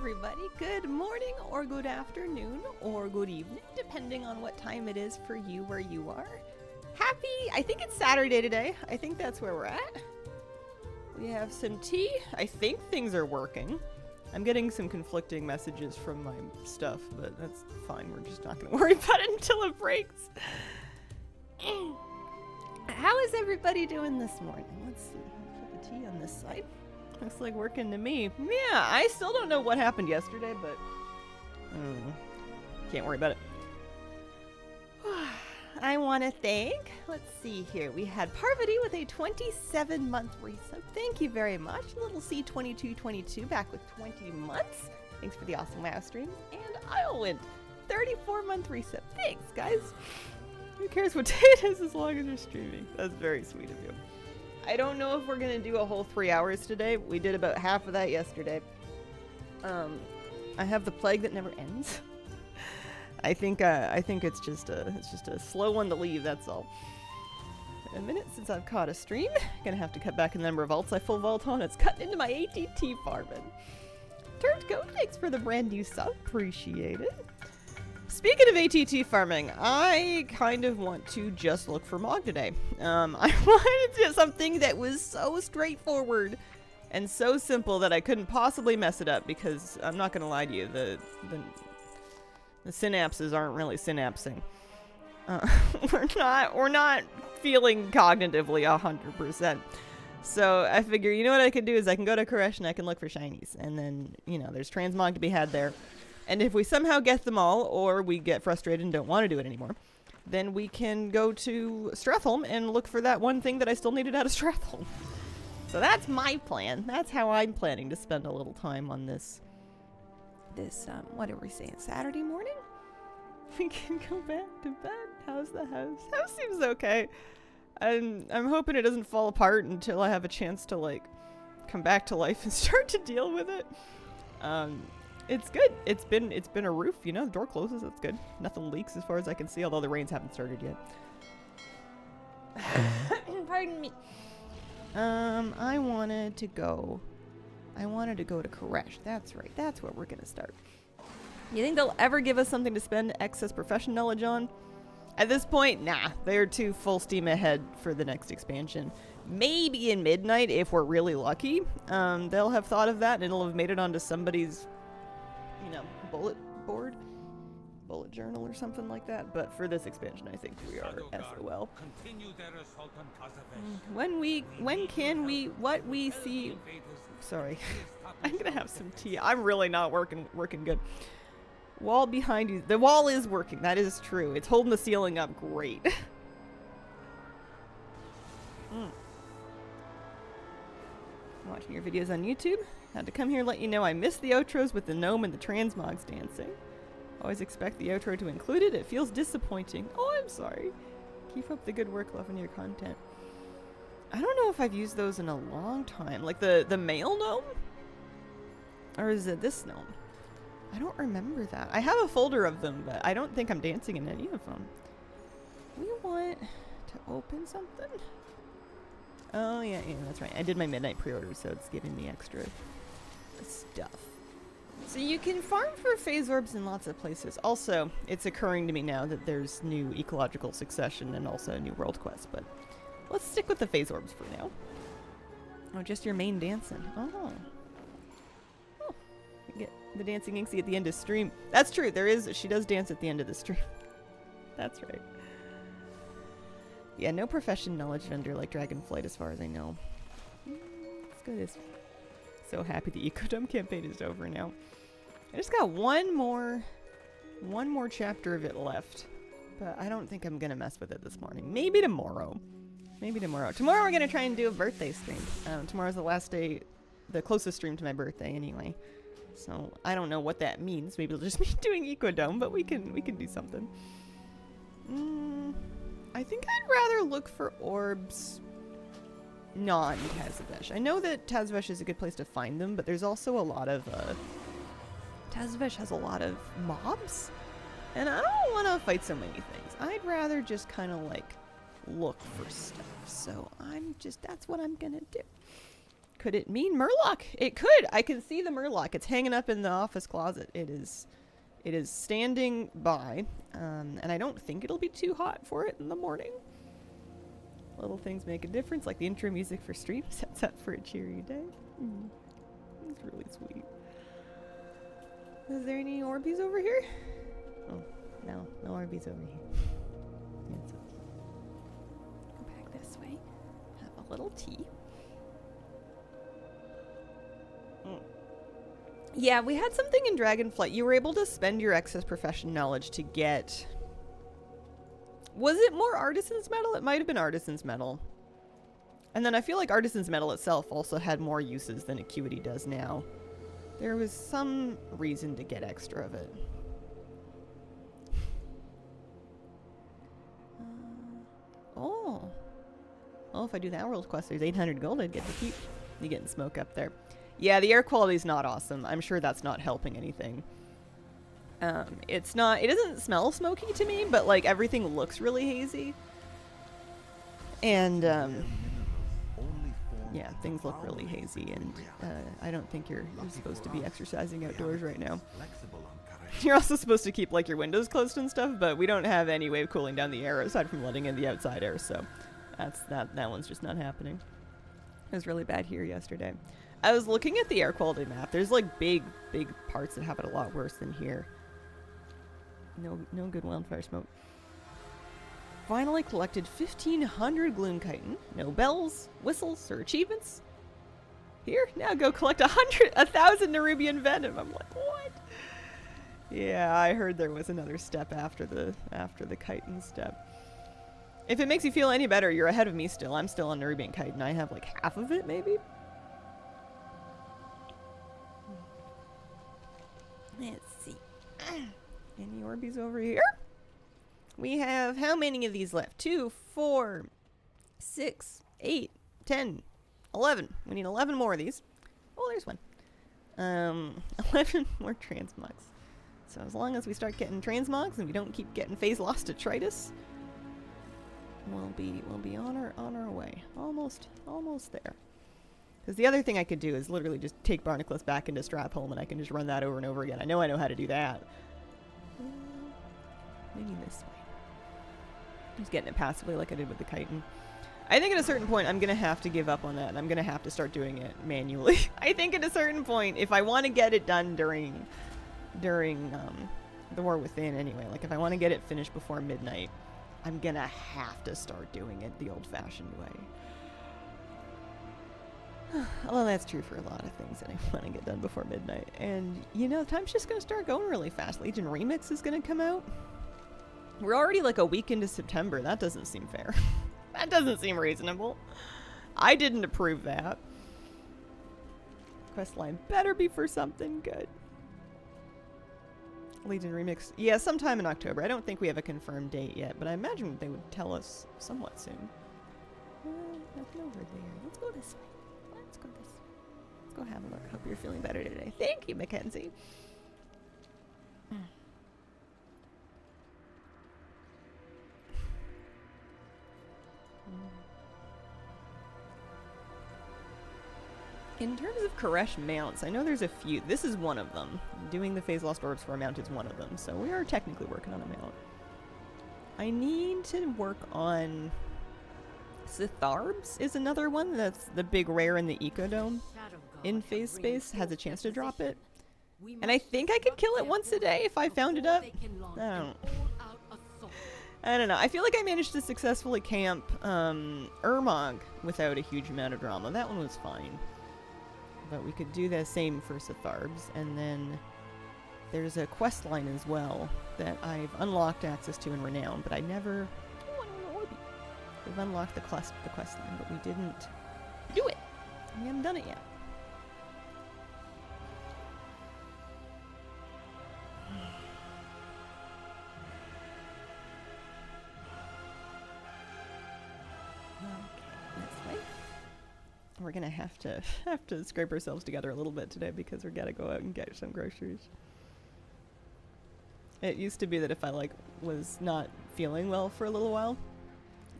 everybody. Good morning or good afternoon or good evening, depending on what time it is for you where you are. I think it's Saturday today. I think that's where we're at. We have some tea. I think things are working. I'm getting some conflicting messages from my stuff, but that's fine. We're just not going to worry about it until it breaks. How is everybody doing this morning? Let's see. Put the tea on this side. Looks like working to me. Yeah, I still don't know what happened yesterday, but can't worry about it. I want to thank, let's see here, we had Parvati with a 27-month resub. Thank you very much. Little C2222 back with 20 months. Thanks for the awesome WoW streams. And Islewin, 34-month resub. Thanks, guys. Who cares what day it is as long as you're streaming? That's very sweet of you. I don't know if we're going to do a whole 3 hours today. We did about half of that yesterday. I have the plague that never ends. I think it's just a slow one to leave, that's all. A minute since I've caught a stream. Gonna have to cut back the number of alts I full vault on. It's cutting into my ATT farming. Turned Goat, thanks for the brand new sub. Appreciate it. Speaking of ATT farming, I kind of want to just look for Mog today. I wanted to do something that was so straightforward and so simple that I couldn't possibly mess it up, because I'm not gonna lie to you, the synapses aren't really synapsing. We're not feeling cognitively 100%. So I figure, you know what I can do is I can go to Kesh and I can look for shinies. And then, you know, there's transmog to be had there. And if we somehow get them all, or we get frustrated and don't want to do it anymore, then we can go to Stratholm and look for that one thing that I still needed out of Stratholm. So that's my plan. That's how I'm planning to spend a little time on this, what are we saying, Saturday morning? We can go back to bed. How's the house? House seems okay. I'm hoping it doesn't fall apart until I have a chance to, like, come back to life and start to deal with it. It's good. It's been a roof, you know, the door closes, that's good. Nothing leaks as far as I can see, although the rains haven't started yet. Pardon me. I wanted to go to Kesh. That's right. That's where we're gonna start. You think they'll ever give us something to spend excess profession knowledge on? At this point, nah. They're too full steam ahead for the next expansion. Maybe in Midnight, if we're really lucky. They'll have thought of that and it'll have made it onto somebody's, you know, bullet board, bullet journal or something like that. But for this expansion, I think we are SOL. When can we see? Sorry, I'm gonna have some tea. I'm really not working good. Wall behind you. The wall is working. That is true. It's holding the ceiling up great. Watching your videos on YouTube. Had to come here and let you know I missed the outros with the gnome and the transmogs dancing. Always expect the outro to include it. It feels disappointing. Oh, I'm sorry. Keep up the good work, loving your content. I don't know if I've used those in a long time. Like the male gnome? Or is it this gnome? I don't remember that. I have a folder of them, but I don't think I'm dancing in any of them. We want to open something? Oh, yeah, that's right. I did my midnight pre-order, so it's giving me extra stuff. So you can farm for phase orbs in lots of places. Also, it's occurring to me now that there's new ecological succession and also a new world quest, but let's stick with the phase orbs for now. Oh, just your main dancing. Oh. Get the dancing Inksy at the end of stream. That's true. She does dance at the end of the stream. That's right. Yeah, no profession knowledge vendor like Dragonflight as far as I know. It's good. It's so happy the Ecodome campaign is over now. I just got one more chapter of it left, but I don't think I'm gonna mess with it this morning. Maybe tomorrow. Tomorrow we're gonna try and do a birthday stream. Tomorrow's the last day, the closest stream to my birthday anyway. So I don't know what that means. Maybe it'll just be doing Ecodome, but we can do something. I think I'd rather look for orbs non-Tazavesh. I know that Tazavesh is a good place to find them, but there's also a lot of Tazavesh has a lot of mobs, and I don't want to fight so many things. I'd rather just kind of like look for stuff. So that's what I'm gonna do. Could it mean Murloc? It could. I can see the Murloc. It's hanging up in the office closet. It is standing by. And I don't think it'll be too hot for it in the morning. Little things make a difference, like the intro music for stream sets up for a cheery day. It's really sweet. Is there any Orbeez over here? Oh, no Orbeez over here. It's okay. Go back this way. Have a little tea. Yeah, we had something in Dragonflight. You were able to spend your excess profession knowledge to get... Was it more Artisan's Metal? It might have been Artisan's Metal. And then I feel like Artisan's Metal itself also had more uses than Acuity does now. There was some reason to get extra of it. Oh, if I do that world quest, there's 800 gold I'd get to keep. You getting smoke up there. Yeah, the air quality's not awesome. I'm sure that's not helping anything. It doesn't smell smoky to me, but like everything looks really hazy. And yeah, things look really hazy, and I don't think you're supposed to be exercising outdoors right now. You're also supposed to keep like your windows closed and stuff, but we don't have any way of cooling down the air aside from letting in the outside air, so that one's just not happening. It was really bad here yesterday. I was looking at the air quality map. There's like big parts that have it a lot worse than here. No good wildfire smoke. Finally collected 1,500 Gloom Chitin. No bells, whistles, or achievements. Here, now go collect 1,000 Nerubian Venom. I'm like, what? Yeah, I heard there was another step after the chitin step. If it makes you feel any better, you're ahead of me still. I'm still on Nerubian Chitin. I have like half of it, maybe. Let's see. Any Orbeez over here? We have how many of these left? 2, 4, 6, 8, 10, 11. We need 11 more of these. Oh, there's one. 11 more transmogs. So as long as we start getting transmogs and we don't keep getting phase lost detritus, we'll be on our way. Almost there. Because the other thing I could do is literally just take Barnacles back into Strapholm, and I can just run that over and over again. I know how to do that. Maybe this way. Just getting it passively like I did with the chitin. I think at a certain point I'm going to have to give up on that, and I'm going to have to start doing it manually. I think at a certain point, if I want to get it done during the War Within anyway, like if I want to get it finished before midnight, I'm going to have to start doing it the old-fashioned way. Well, that's true for a lot of things that I want to get done before midnight. And, you know, time's just going to start going really fast. Legion Remix is going to come out. We're already like a week into September. That doesn't seem fair. That doesn't seem reasonable. I didn't approve that. Questline better be for something good. Legion Remix. Yeah, sometime in October. I don't think we have a confirmed date yet, but I imagine they would tell us somewhat soon. Nothing over there. Let's go this way. Let's go have a look. Hope you're feeling better today. Thank you, Mackenzie. In terms of Koresh mounts, I know there's a few. This is one of them. Doing the Phase Lost Orbs for a mount is one of them, so we are technically working on a mount. I need to work on... Sitharbs is another one. That's the big rare in the Ecodome. In phase space has a chance to drop it. And I think I could kill it once a day if I found it up. I don't know. I feel like I managed to successfully camp Urmog without a huge amount of drama. That one was fine. But we could do the same for Sitharbs. And then there's a quest line as well that I've unlocked access to in Renown, but I never... We've unlocked the quest line, but we didn't do it. We haven't done it yet. Okay, this way. We're gonna have to scrape ourselves together a little bit today because we gotta go out and get some groceries. It used to be that if I was not feeling well for a little while,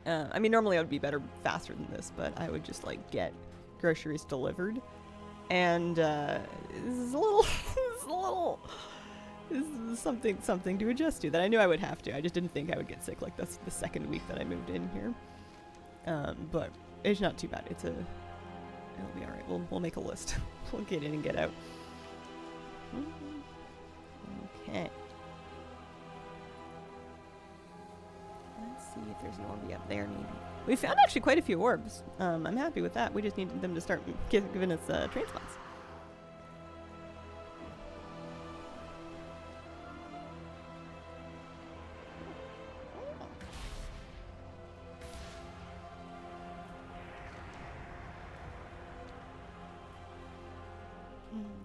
I mean, normally I would be better faster than this, but I would just get groceries delivered. And this is a little, this is something to adjust to that I knew I would have to. I just didn't think I would get sick like this the second week that I moved in here. But it's not too bad. It'll be all right. We'll make a list. We'll get in and get out. Okay. Let's see if there's an orby up there, maybe. We found actually quite a few orbs. I'm happy with that. We just need them to start giving us train spots.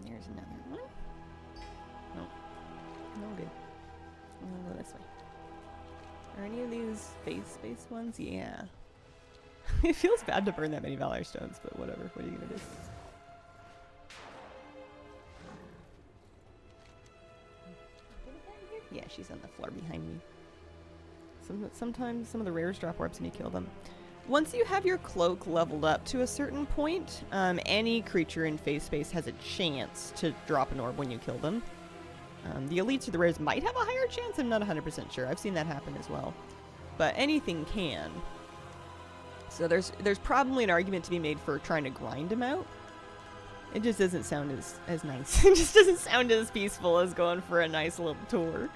There's another one. No. No good. I'll go this way. Are any of these space ones? Yeah. It feels bad to burn that many Valor Stones, but whatever. What are you gonna do? Yeah, she's on the floor behind me. Sometimes some of the rares drop orbs and you kill them. Once you have your cloak leveled up to a certain point, any creature in phase space has a chance to drop an orb when you kill them. The elites or the rares might have a higher chance. I'm not 100% sure. I've seen that happen as well. But anything can. So there's probably an argument to be made for trying to grind them out. It just doesn't sound as nice. It just doesn't sound as peaceful as going for a nice little tour.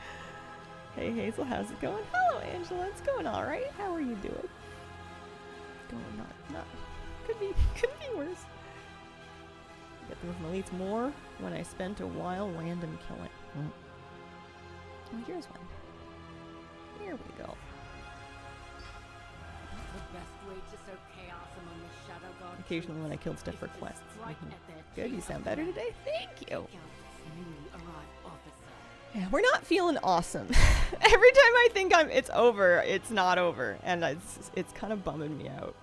Hey Hazel, how's it going? Hello Angela, it's going all right. How are you doing? Going not could be worse. Get them with elites more when I spent a while random killing. Oh, here's one. Here we go. Occasionally when I killed stuff for quests. Good, you sound better today? Thank you. Yeah, we're not feeling awesome. Every time I think it's over, it's not over. And it's kind of bumming me out.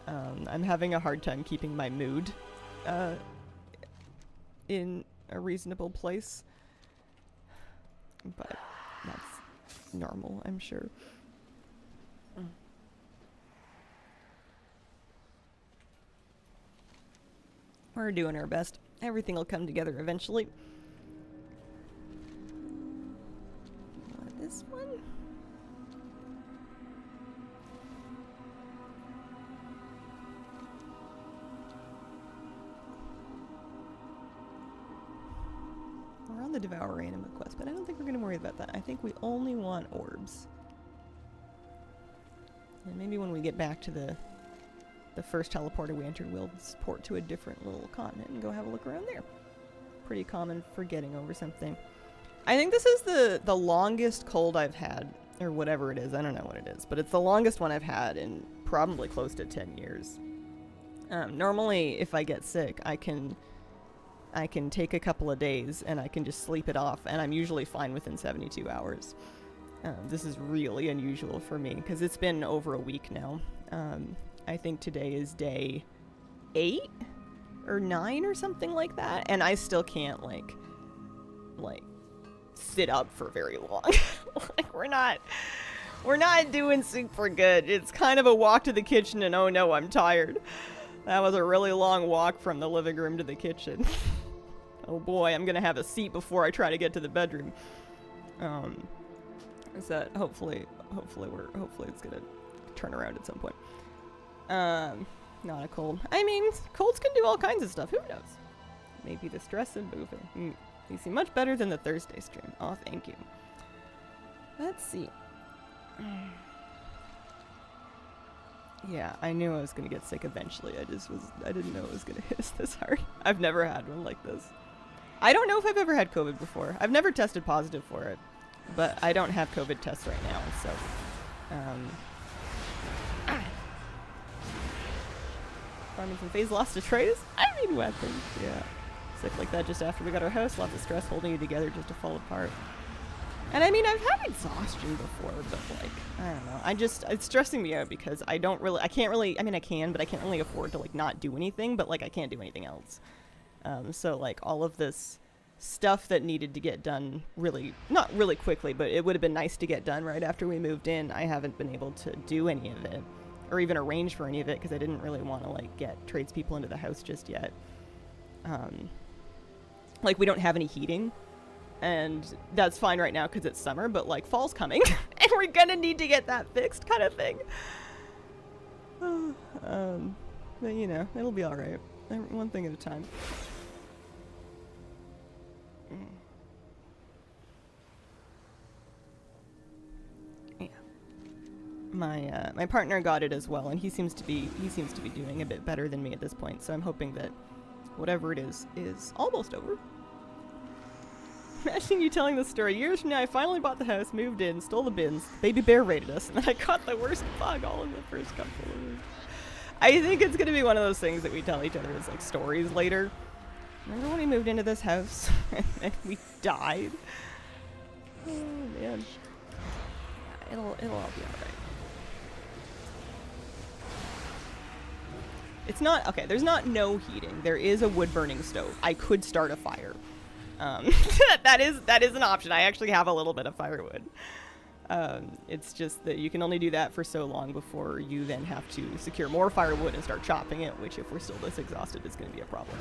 I'm having a hard time keeping my mood in a reasonable place. But that's normal, I'm sure. We're doing our best. Everything will come together eventually. This one? We're on the Devour Anima quest, but I don't think we're going to worry about that. I think we only want orbs. And maybe when we get back to the first teleporter we entered, we'll port to a different little continent and go have a look around there. Pretty common for getting over something. I think this is the longest cold I've had, or whatever it is. I don't know what it is, but it's the longest one I've had in probably close to 10 years. Normally, if I get sick, I can take a couple of days and I can just sleep it off, and I'm usually fine within 72 hours. This is really unusual for me because it's been over a week now. I think today is day 8 or 9 or something like that, and I still can't like sit up for very long. Like we're not doing super good. It's kind of a walk to the kitchen and oh no, I'm tired. That was a really long walk from the living room to the kitchen. Oh boy, I'm gonna have a seat before I try to get to the bedroom. Is that hopefully it's gonna turn around at some point. Not a cold. I mean, colds can do all kinds of stuff. Who knows? Maybe the stress of moving. You seem much better than the Thursday stream. Oh, thank you. Let's see. Yeah, I knew I was gonna get sick eventually. I didn't know it was gonna hit us this hard. I've never had one like this. I don't know if I've ever had COVID before. I've never tested positive for it, but I don't have COVID tests right now, so, farming some phase lost to trays? I mean weapons, yeah. Sick like that just after we got our house, lots of stress holding you together just to fall apart. And I mean, I've had exhaustion before, but like, I don't know. It's stressing me out because I can't really, I mean I can, but I can't really afford to like not do anything, but like I can't do anything else. So like all of this stuff that needed to get done not really quickly, but it would have been nice to get done right after we moved in. I haven't been able to do any of it. or even arrange for any of it because I didn't really want to like get tradespeople into the house just yet. Like we don't have any heating, and that's fine right now because it's summer, but like fall's coming and we're gonna need to get that fixed kind of thing. But you know, it'll be all right. One thing at a time. Yeah. My partner got it as well, and he seems to be doing a bit better than me at this point. So I'm hoping that whatever it is almost over. Imagine you telling this story. Years from now, I finally bought the house, moved in, stole the bins, baby bear raided us, and then I caught the worst bug all in the first couple of weeks. I think it's going to be one of those things that we tell each other as like stories later. Remember when we moved into this house and then we died? Oh man. It'll all be alright. It's not, okay, there's not no heating. There is a wood burning stove. I could start a fire. That is an option. I actually have a little bit of firewood. It's just that you can only do that for so long before you then have to secure more firewood and start chopping it, which if we're still this exhausted is going to be a problem.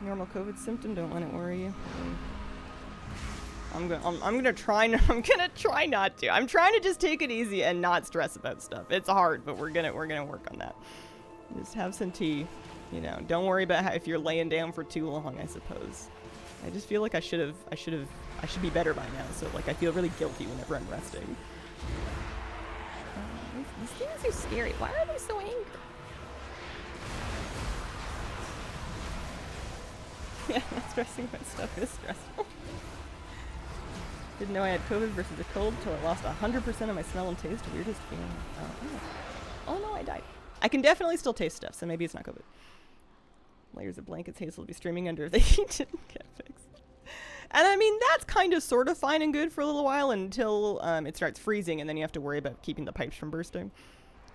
Normal COVID symptom, don't let it worry you. I'm gonna try not to. I'm trying to just take it easy and not stress about stuff. It's hard, but we're gonna work on that. Just have some tea, you know. Don't worry about how, if you're laying down for too long, I suppose. I just feel like I should be better by now. So like I feel really guilty whenever I'm resting. These things are scary. Why are they so angry? Yeah, stressing about stuff is stressful. Didn't know I had COVID versus a cold until I lost 100% of my smell and taste. Weirdest feeling. Oh no, I died. I can definitely still taste stuff, so maybe it's not COVID. Layers of blankets Hazel will be streaming under if the heat didn't get fixed. And I mean, that's kind of sort of fine and good for a little while until it starts freezing, and then you have to worry about keeping the pipes from bursting.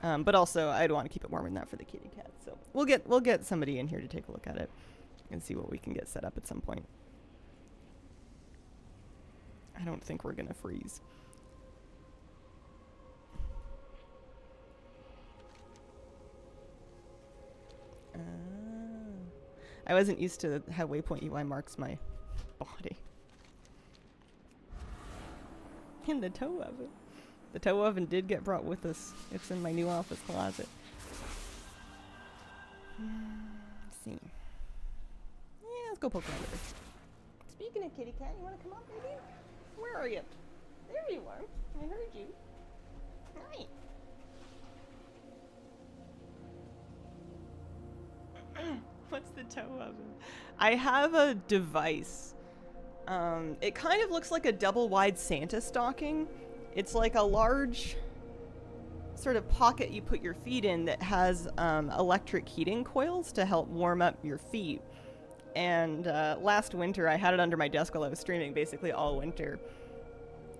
But also, I'd want to keep it warm enough for the kitty cat. So we'll get somebody in here to take a look at it and see what we can get set up at some point. I don't think we're gonna freeze. I wasn't used to how Waypoint UI marks my body. In the tow oven. The tow oven did get brought with us. It's in my new office closet. Let's see. Yeah, let's go poke around with this. Speaking of kitty cat, you want to come up, baby? Where are you? There you are. I heard you. Hi. What's the tow oven? I have a device. It kind of looks like a double-wide Santa stocking. It's like a large sort of pocket you put your feet in that has electric heating coils to help warm up your feet. And last winter, I had it under my desk while I was streaming basically all winter.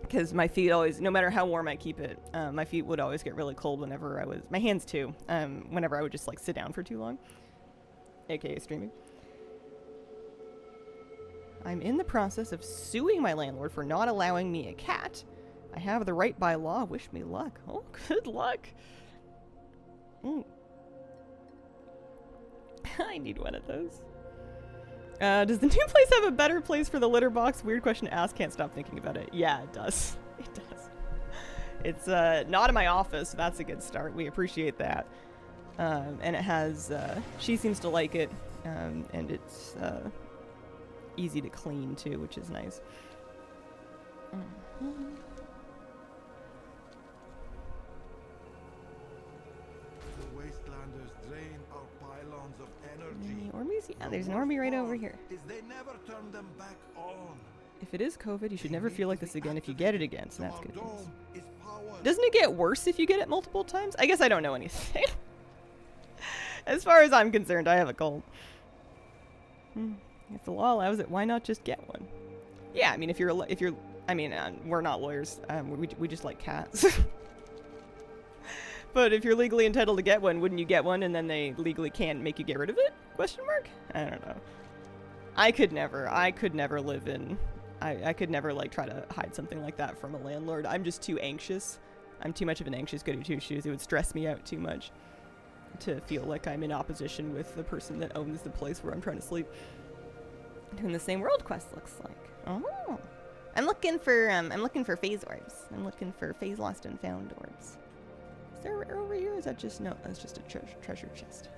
Because my feet always, no matter how warm I keep it, my feet would always get really cold whenever I was, my hands too, whenever I would just like sit down for too long. AKA streaming. I'm in the process of suing my landlord for not allowing me a cat. I have the right by law. Wish me luck. Oh, good luck. I need one of those. Does the new place have a better place for the litter box? Weird question to ask. Can't stop thinking about it. Yeah, it does. It does. It's not in my office, so that's a good start. We appreciate that. And it has, she seems to like it, and it's easy to clean too, which is nice. The wastelanders drain our pylons of energy. Orbeez? Yeah, there's an Orby right over here. They never turn them back on. If it is COVID, you should never feel like this again if you get it again, so that's good news. Doesn't it get worse if you get it multiple times? I guess I don't know anything. As far as I'm concerned, I have a cold. If the law allows it, why not just get one? Yeah, I mean, if you're, I mean, we're not lawyers. We just like cats. But if you're legally entitled to get one, wouldn't you get one and then they legally can't make you get rid of it? Question mark? I don't know. I could never live in, I could never like try to hide something like that from a landlord. I'm just too anxious I'm too much of an anxious goody two-shoes. It would stress me out too much to feel like I'm in opposition with the person that owns the place where I'm trying to sleep. Doing the same world quest looks like. Oh, I'm looking for phase orbs. I'm looking for phase lost and found orbs. Is there a rare over here? Or is that just no? That's just a treasure chest.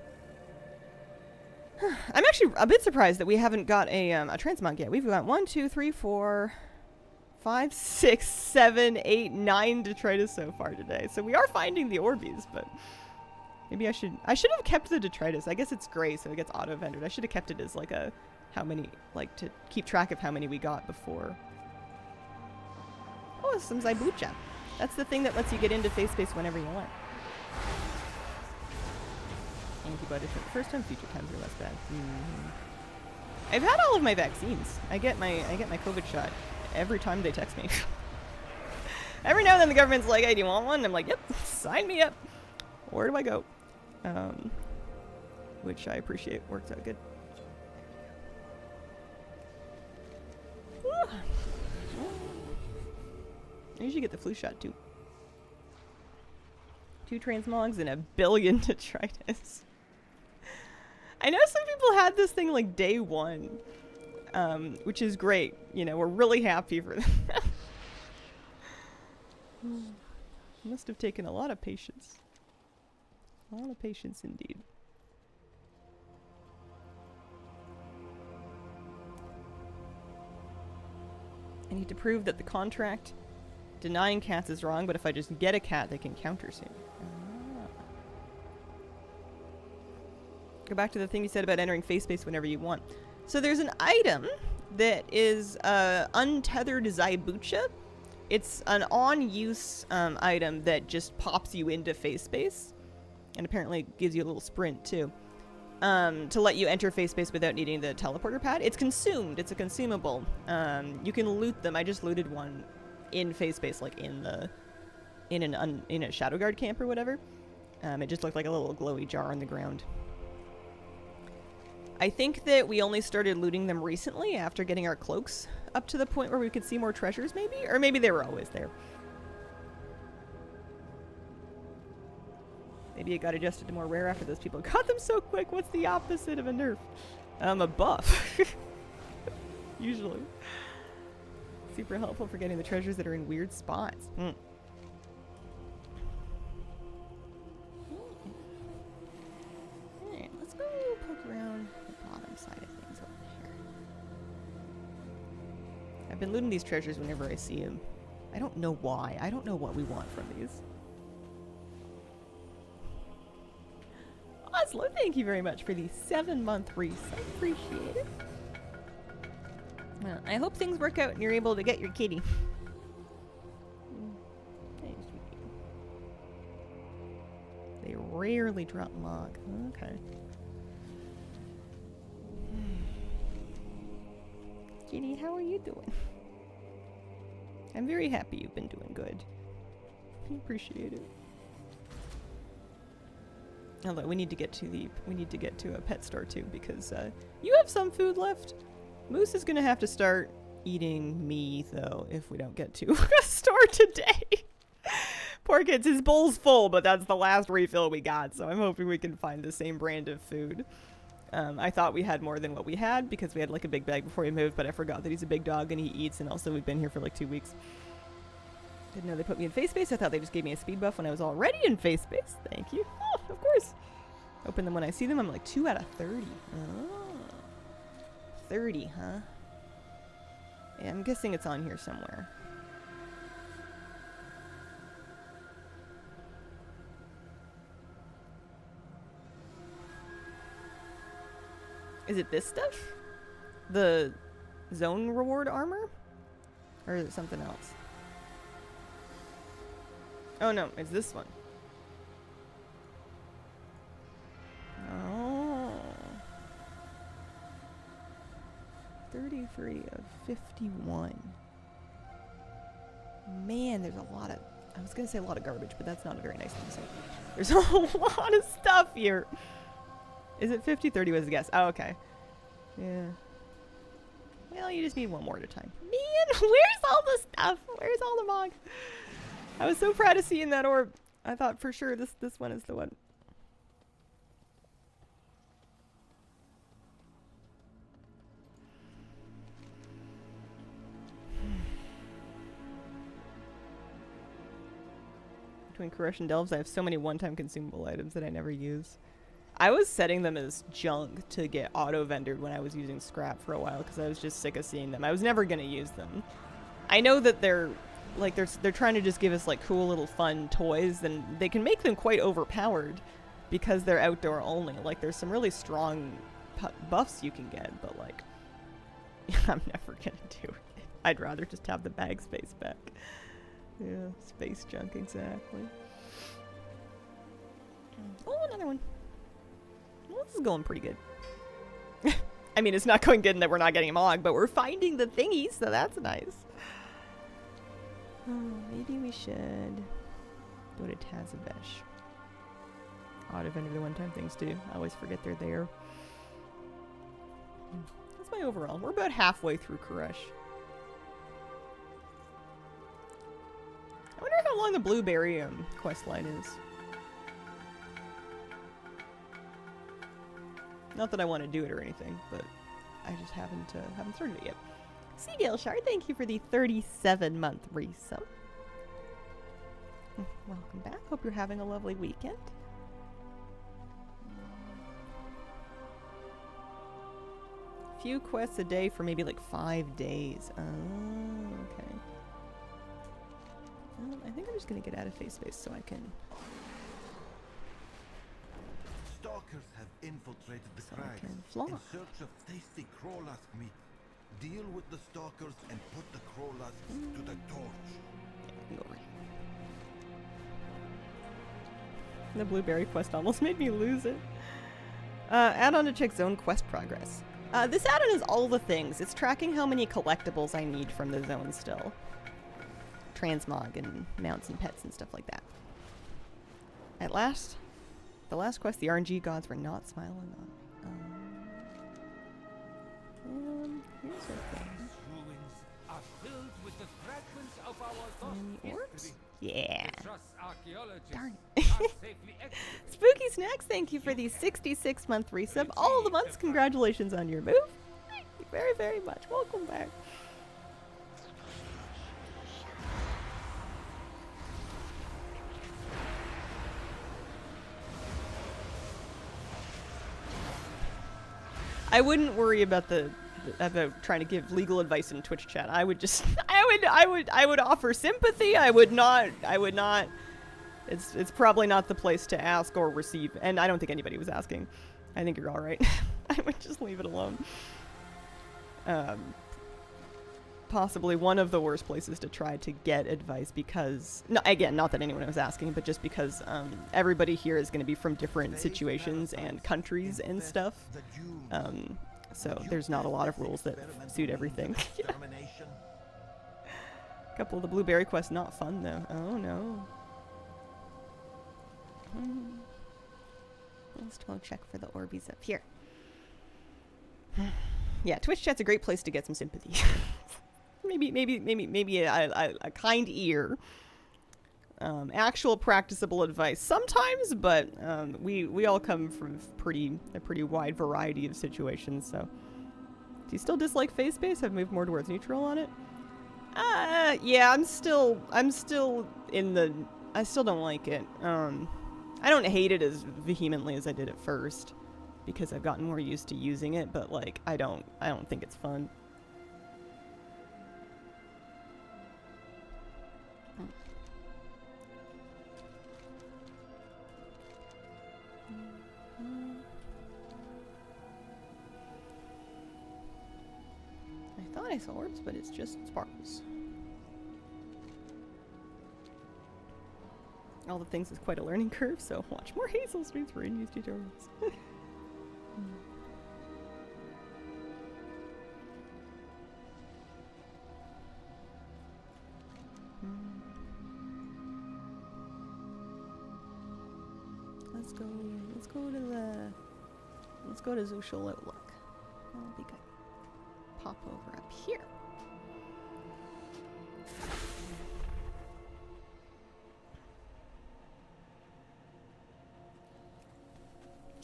I'm actually a bit surprised that we haven't got a transmog yet. We've got 1, 2, 3, 4, 5, 6, 7, 8, 9 detritus so far today. So we are finding the Orbeez, but maybe I should have kept the detritus. I guess it's gray, so it gets auto-vendored. I should have kept it as like a how many, like to keep track of how many we got before. Oh, some Zybucha. That's the thing that lets you get into face space whenever you want. Antibiotics for the first time, future times are less bad. I've had all of my vaccines. I get my COVID shot every time they text me. Every now and then the government's like, hey, do you want one? And I'm like, yep, sign me up. Where do I go? Which I appreciate. Works out good. I usually get the flu shot too. 2 transmogs and 1 billion detritus. I know some people had this thing like day 1, which is great. You know, we're really happy for them. Must have taken a lot of patience. A lot of patience indeed. I need to prove that the contract denying cats is wrong, but if I just get a cat, they can countersue. Go back to the thing you said about entering face space whenever you want. So there's an item that is untethered Zybucha. It's an on-use item that just pops you into face space, and apparently gives you a little sprint too, to let you enter face space without needing the teleporter pad. It's consumed. It's a consumable. You can loot them. I just looted one in face space, like in a Shadow Guard camp or whatever. It just looked like a little glowy jar on the ground. I think that we only started looting them recently after getting our cloaks up to the point where we could see more treasures, maybe? Or maybe they were always there. Maybe it got adjusted to more rare after those people got them so quick. What's the opposite of a nerf? A buff. Usually. Super helpful for getting the treasures that are in weird spots. Alright, let's go poke around the bottom side of things over here. I've been looting these treasures whenever I see them. I don't know why. I don't know what we want from these. Oslo, thank you very much for the 7-month reset. Appreciate it. Well, I hope things work out and you're able to get your kitty. They rarely drop mog. Okay. Kitty, how are you doing? I'm very happy you've been doing good. I appreciate it. Although we need to get to a pet store too, because you have some food left. Moose is gonna have to start eating me though if we don't get to a store today. Poor kids, his bowl's full, but that's the last refill we got, so I'm hoping we can find the same brand of food. I thought we had more than what we had because we had like a big bag before we moved, but I forgot that he's a big dog and he eats, and also we've been here for like 2 weeks. Didn't know they put me in face space. I thought they just gave me a speed buff when I was already in face space. Thank you. Oh, of course. Open them when I see them. I'm like 2 out of 30. Oh. 30, huh? Yeah, I'm guessing it's on here somewhere. Is it this stuff? The zone reward armor? Or is it something else? Oh no, it's this one. Oh. 33 of 51. Man, there's a lot of... I was going to say a lot of garbage, but that's not a very nice thing to say. There's a lot of stuff here. Is it 50? 30 was the guess. Oh, okay. Yeah. Well, you just need one more at a time. Man, where's all the stuff? Where's all the mog? I was so proud of seeing that orb. I thought for sure this one is the one. Between Koresh and Delves, I have so many one-time consumable items that I never use. I was setting them as junk to get auto-vendored when I was using scrap for a while because I was just sick of seeing them. I was never going to use them. I know that they're like they're trying to just give us like cool little fun toys, and they can make them quite overpowered because they're outdoor only. Like there's some really strong buffs you can get, but like I'm never going to do it. I'd rather just have the bag space back. Yeah, space junk, exactly. Oh, another one. Well, this is going pretty good. I mean, it's not going good in that we're not getting Mog, but we're finding the thingies, so that's nice. Oh, maybe we should go to Tazavesh. Auto vendor the one-time things too. I always forget they're there. That's my overall. We're about halfway through Koresh. I wonder how long the Blueberry quest line is. Not that I want to do it or anything, but I just haven't started it yet. Seagull Shard, thank you for the 37-month resub. Welcome back. Hope you're having a lovely weekend. Few quests a day for maybe like 5 days. Oh, okay. Well, I think I'm just gonna get out of face space so I can. Stalkers have infiltrated the So I crags can fly. in search of tasty crowlask meat. Deal with the stalkers and put the crowlasks to the torch. Yeah, I can go right. The Blueberry quest almost made me lose it. Add-on to check zone quest progress. This add-on is all the things. It's tracking how many collectibles I need from the zone still. Transmog and mounts and pets and stuff like that. At last, the last quest, the RNG gods were not smiling on me. Here's our thing. Ruins are filled with the fragments of our lost Any orbs? history. Yeah. The trust archaeologists Darn are it. safely exited. Spooky Snacks, thank you for the 66-month resub. All the months, congratulations on your move. Thank you very, very much. Welcome back. I wouldn't worry about about trying to give legal advice in Twitch chat. I would just I would offer sympathy. I would not it's probably not the place to ask or receive, and I don't think anybody was asking. I think you're all right. I would just leave it alone. Possibly one of the worst places to try to get advice because, no, again, not that anyone was asking, but just because everybody here is going to be from different situations and countries and stuff. So there's not a lot of rules that suit everything. A couple of the Blueberry quests not fun though. Oh no. Let's go check for the Orbeez up here. Yeah, Twitch chat's a great place to get some sympathy. maybe a kind ear. Actual practicable advice sometimes, but we all come from a pretty wide variety of situations. So, do you still dislike face space? Have moved more towards neutral on it? Yeah, I'm still in the. I still don't like it. I don't hate it as vehemently as I did at first, because I've gotten more used to using it. But like, I don't think it's fun. I thought I saw orbs, but it's just sparkles. All the things is quite a learning curve, so watch more Hazel streams for in-use tutorials. Let's go to Zushal Outlook. That'll be good. Pop over up here.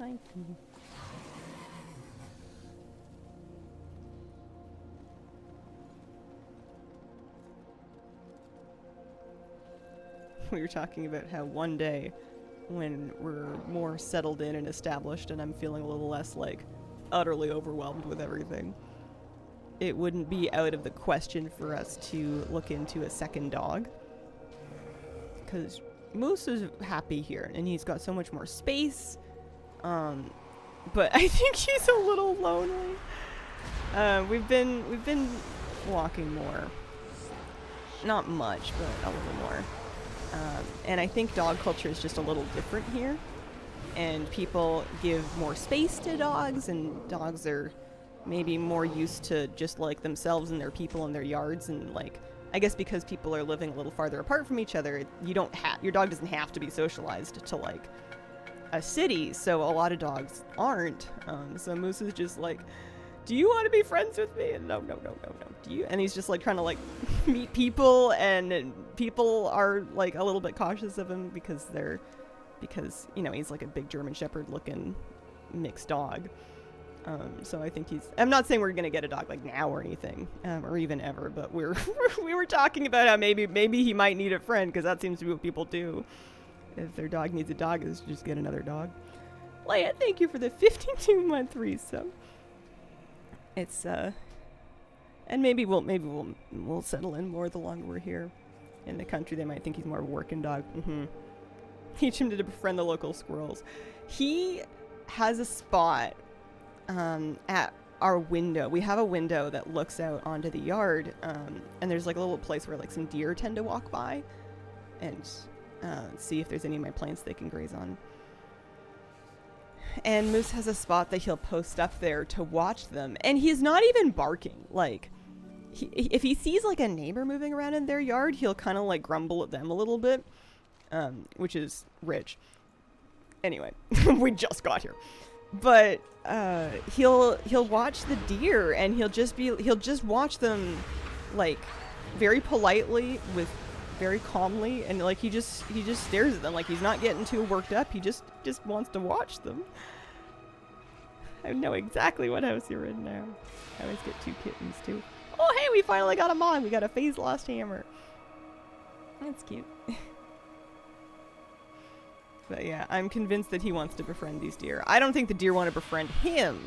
Thank you. We were talking about how one day, when we're more settled in and established and I'm feeling a little less, like, utterly overwhelmed with everything, it wouldn't be out of the question for us to look into a second dog. Because Moose is happy here, and he's got so much more space. But I think he's a little lonely. We've been walking more. Not much, but a little more. And I think dog culture is just a little different here. And people give more space to dogs, and dogs are maybe more used to just like themselves and their people in their yards. And like, I guess because people are living a little farther apart from each other, your dog doesn't have to be socialized to like a city. So a lot of dogs aren't. So Moose is just like, do you want to be friends with me? And no. Do you? And he's just like trying to like meet people, and people are like a little bit cautious of him because you know, he's like a big German Shepherd looking mixed dog. So I think I'm not saying we're going to get a dog like now or anything, or even ever, but we were talking about how maybe he might need a friend, because that seems to be what people do. If their dog needs a dog, is just get another dog. Leia, thank you for the 52-month resub. It's and maybe we'll settle in more the longer we're here in the country. They might think he's more of a working dog. Teach him to befriend the local squirrels. He has a spot at our window. We have a window that looks out onto the yard, and there's like a little place where like some deer tend to walk by and see if there's any of my plants they can graze on. And Moose has a spot that he'll post up there to watch them, and he's not even barking. Like, if he sees like a neighbor moving around in their yard, he'll kind of like grumble at them a little bit, which is rich. Anyway, we just got here, but he'll watch the deer, and he'll just watch them like very politely, with very calmly, and like he just stares at them, like he's not getting too worked up. He just wants to watch them. I know exactly what house you're in now. I always get 2 kittens too. Oh hey, we finally got a mom. We got a phase lost hammer. That's cute. But yeah, I'm convinced that he wants to befriend these deer. I don't think the deer want to befriend him.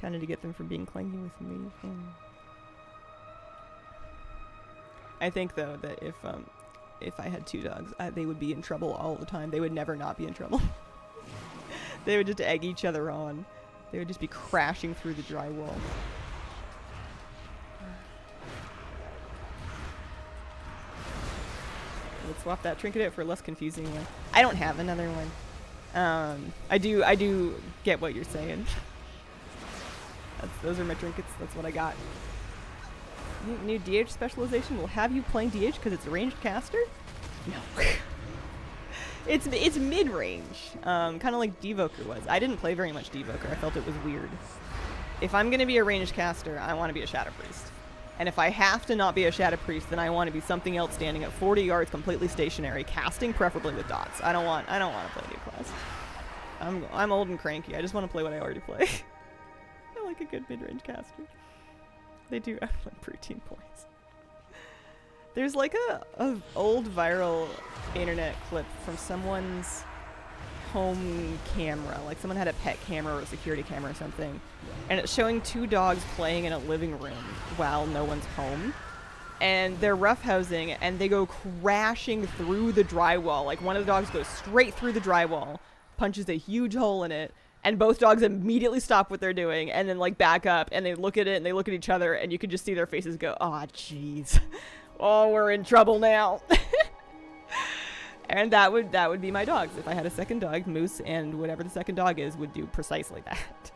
Kind of to get them from being clingy with me. I think though that if I had 2 dogs, they would be in trouble all the time. They would never not be in trouble. They would just egg each other on. They would just be crashing through the drywall. Let's swap that trinket out for a less confusing one. I don't have another one. I do get what you're saying. Those are my trinkets. That's what I got. New DH specialization will have you playing DH because it's a ranged caster? No. It's mid-range. Kind of like Devoker was. I didn't play very much Devoker. I felt it was weird. If I'm going to be a ranged caster, I want to be a Shadow Priest. And if I have to not be a Shadow Priest, then I want to be something else standing at 40 yards, completely stationary, casting preferably with dots. I don't want to play a new class. I'm old and cranky. I just want to play what I already play. I like a good mid-range caster. They do have like protein points. There's like a old viral internet clip from someone's home camera. Like someone had a pet camera or a security camera or something. And it's showing 2 dogs playing in a living room while no one's home. And they're roughhousing, and they go crashing through the drywall. Like one of the dogs goes straight through the drywall, punches a huge hole in it, and both dogs immediately stop what they're doing and then like back up, and they look at it and they look at each other, and you can just see their faces go, "Oh, jeez. Oh, we're in trouble now." And that would be my dogs. If I had a second dog, Moose and whatever the second dog is would do precisely that.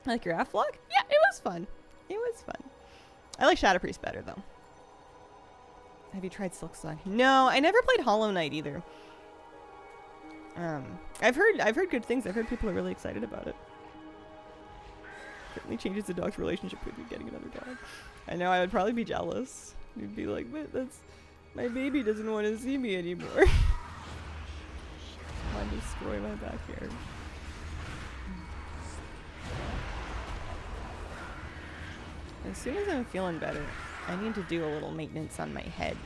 I like your Aflog? Yeah, it was fun. It was fun. I like Shadow Priest better though. Have you tried Silksong? No, I never played Hollow Knight either. I've heard good things. I've heard people are really excited about it. Certainly changes the dog's relationship with you getting another dog. I know I would probably be jealous. You'd be like, but that's my baby doesn't want to see me anymore. My destroy my backyard. As soon as I'm feeling better, I need to do a little maintenance on my hedge.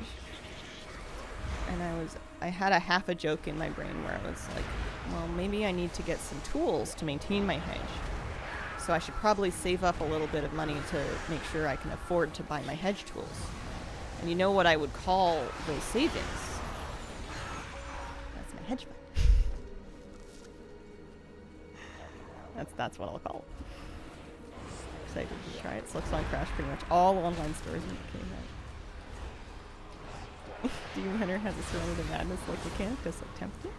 And I had a half a joke in my brain where I was like, well, maybe I need to get some tools to maintain my hedge. So I should probably save up a little bit of money to make sure I can afford to buy my hedge tools. And you know what I would call those savings? That's my hedge fund. That's what I'll call it. Excited to try it. Looks on Crash pretty much all online stores in the UK. Demon Hunter has a Surrender to Madness like mechanic. Does look tempting.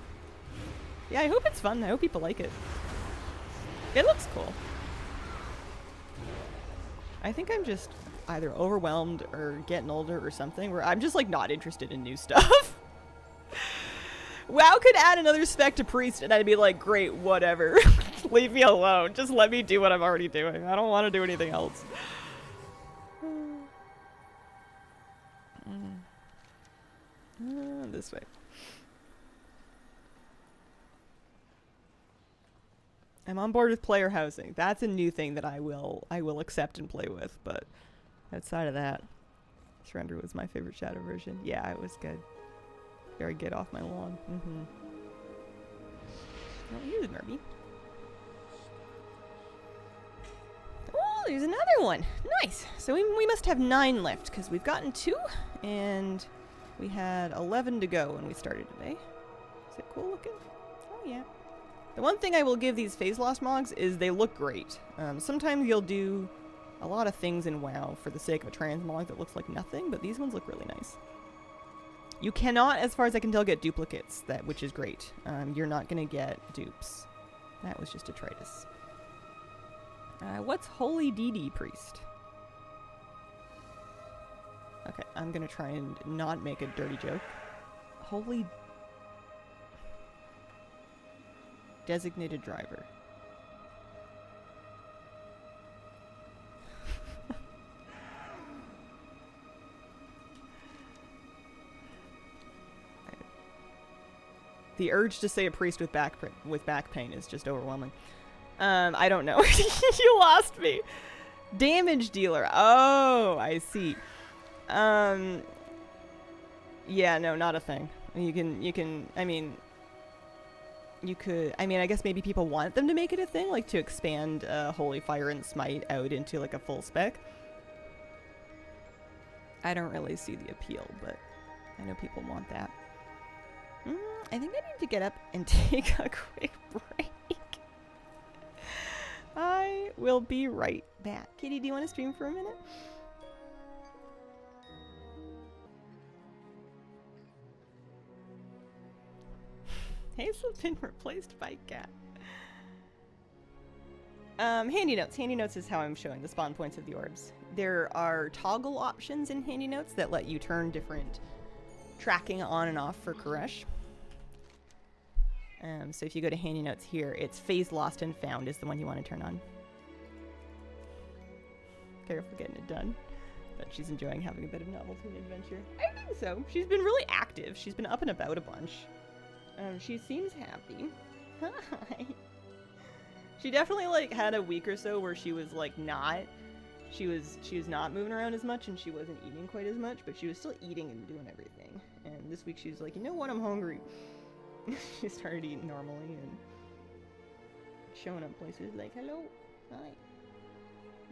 Yeah, I hope it's fun. I hope people like it. It looks cool. I think I'm just either overwhelmed or getting older or something, where I'm just like not interested in new stuff. WoW could add another spec to Priest and I'd be like, great, whatever. Leave me alone. Just let me do what I'm already doing. I don't want to do anything else. This way. I'm on board with player housing. That's a new thing that I will accept and play with, but outside of that, Surrender was my favorite Shadow version. Yeah, it was good. Very good off my lawn. Oh, here's an Nerby. Oh, there's another one. Nice. So we must have 9 left, because we've gotten 2, and we had 11 to go when we started today. Is it cool looking? Oh, yeah. The one thing I will give these phase lost mogs is they look great. Sometimes you'll do a lot of things in WoW for the sake of a transmog that looks like nothing, but these ones look really nice. You cannot, as far as I can tell, get duplicates, which is great. You're not going to get dupes. That was just a Tritus. What's Holy DD Priest? Okay, I'm going to try and not make a dirty joke. Holy Designated Driver. The urge to say a priest with back pain is just overwhelming. I don't know. You lost me. Damage dealer. Oh, I see. Yeah, no, not a thing. You can, I mean, you could, I mean, I guess maybe people want them to make it a thing, like to expand Holy Fire and Smite out into like a full spec. I don't really see the appeal, but I know people want that. I think I need to get up and take a quick break. I will be right back. Katie, do you want to stream for a minute? Hazel's been replaced by Cat. Handy notes. Handy notes is how I'm showing the spawn points of the orbs. There are toggle options in handy notes that let you turn different tracking on and off for Koresh. So if you go to handy notes here, it's phase lost and found is the one you want to turn on. Careful getting it done. But she's enjoying having a bit of novelty and adventure. I think so. She's been really active. She's been up and about a bunch. She seems happy. Hi. She definitely like had a week or so where she was like she was not moving around as much and she wasn't eating quite as much, but she was still eating and doing everything. And this week she was like, you know what, I'm hungry. She started eating normally and showing up places like, hello, hi.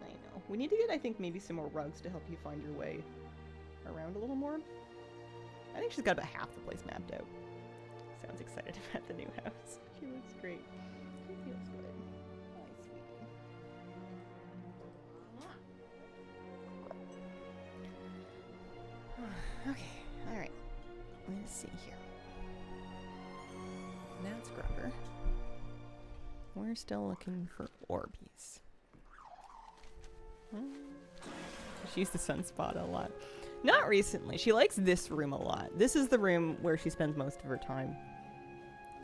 I know. We need to get, I think, maybe some more rugs to help you find your way around a little more. I think she's got about half the place mapped out. Sounds excited about the new house. She looks great. She feels good. Hi, sweetie. Okay, alright. Let's see here. That's Grubber. We're still looking for Orbeez. She used the sunspot a lot. Not recently. She likes this room a lot. This is the room where she spends most of her time.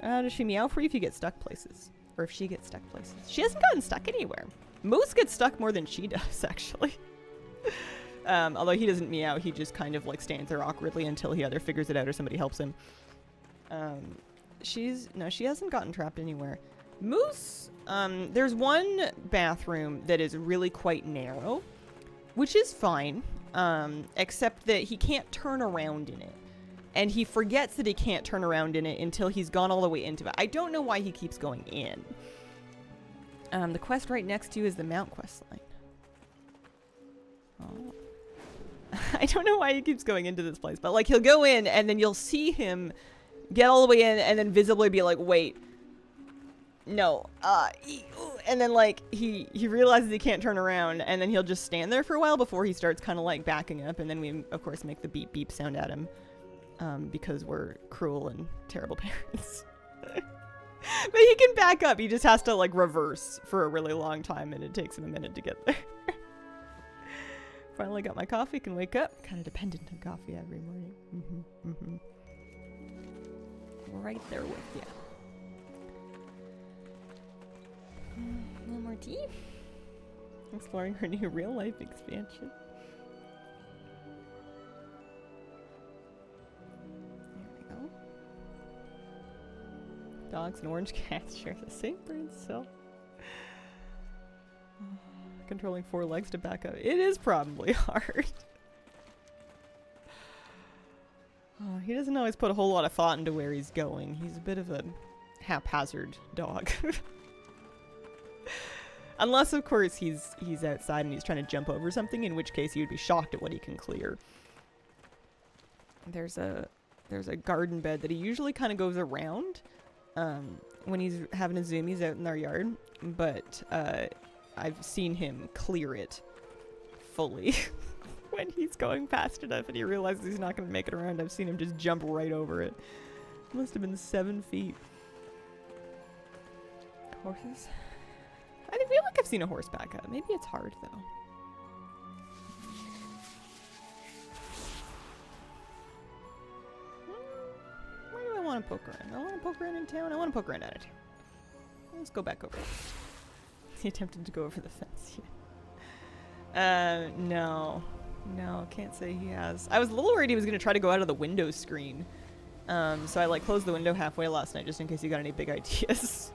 Does she meow for you if you get stuck places? Or if she gets stuck places? She hasn't gotten stuck anywhere. Moose gets stuck more than she does, actually. Although he doesn't meow, he just kind of like stands there awkwardly until he either figures it out or somebody helps him. No, she hasn't gotten trapped anywhere. Moose, there's one bathroom that is really quite narrow, which is fine, except that he can't turn around in it. And he forgets that he can't turn around in it until he's gone all the way into it. I don't know why he keeps going in. The quest right next to you is the Mount quest line. Oh. I don't know why he keeps going into this place, but like he'll go in and then you'll see him get all the way in and then visibly be like, wait, no, and then like he realizes he can't turn around and then he'll just stand there for a while before he starts kind of like backing up, and then we of course make the beep beep sound at him because we're cruel and terrible parents. But he can back up, he just has to like reverse for a really long time and it takes him a minute to get there. Finally got my coffee, can wake up. Kind of dependent on coffee every morning. Right there with you. A little more tea. Exploring her new real life expansion. There we go. Dogs and orange cats share the same brain cell. Controlling 4 legs to back up. It is probably hard. Oh, he doesn't always put a whole lot of thought into where he's going. He's a bit of a haphazard dog. Unless, of course, he's outside and he's trying to jump over something, in which case you'd be shocked at what he can clear. There's a garden bed that he usually kind of goes around when he's having his zoomies out in our yard, but I've seen him clear it fully when he's going fast enough and he realizes he's not going to make it around. I've seen him just jump right over it. Must have been 7 feet. Horses? I feel like I've seen a horse back up. Maybe it's hard, though. Where do I want to poke around? I want to poke around in town. I want to poke around out of town. Let's go back over. He attempted to go over the fence. No. No, can't say he has. I was a little worried he was going to try to go out of the window screen. So I like closed the window halfway last night just in case you got any big ideas.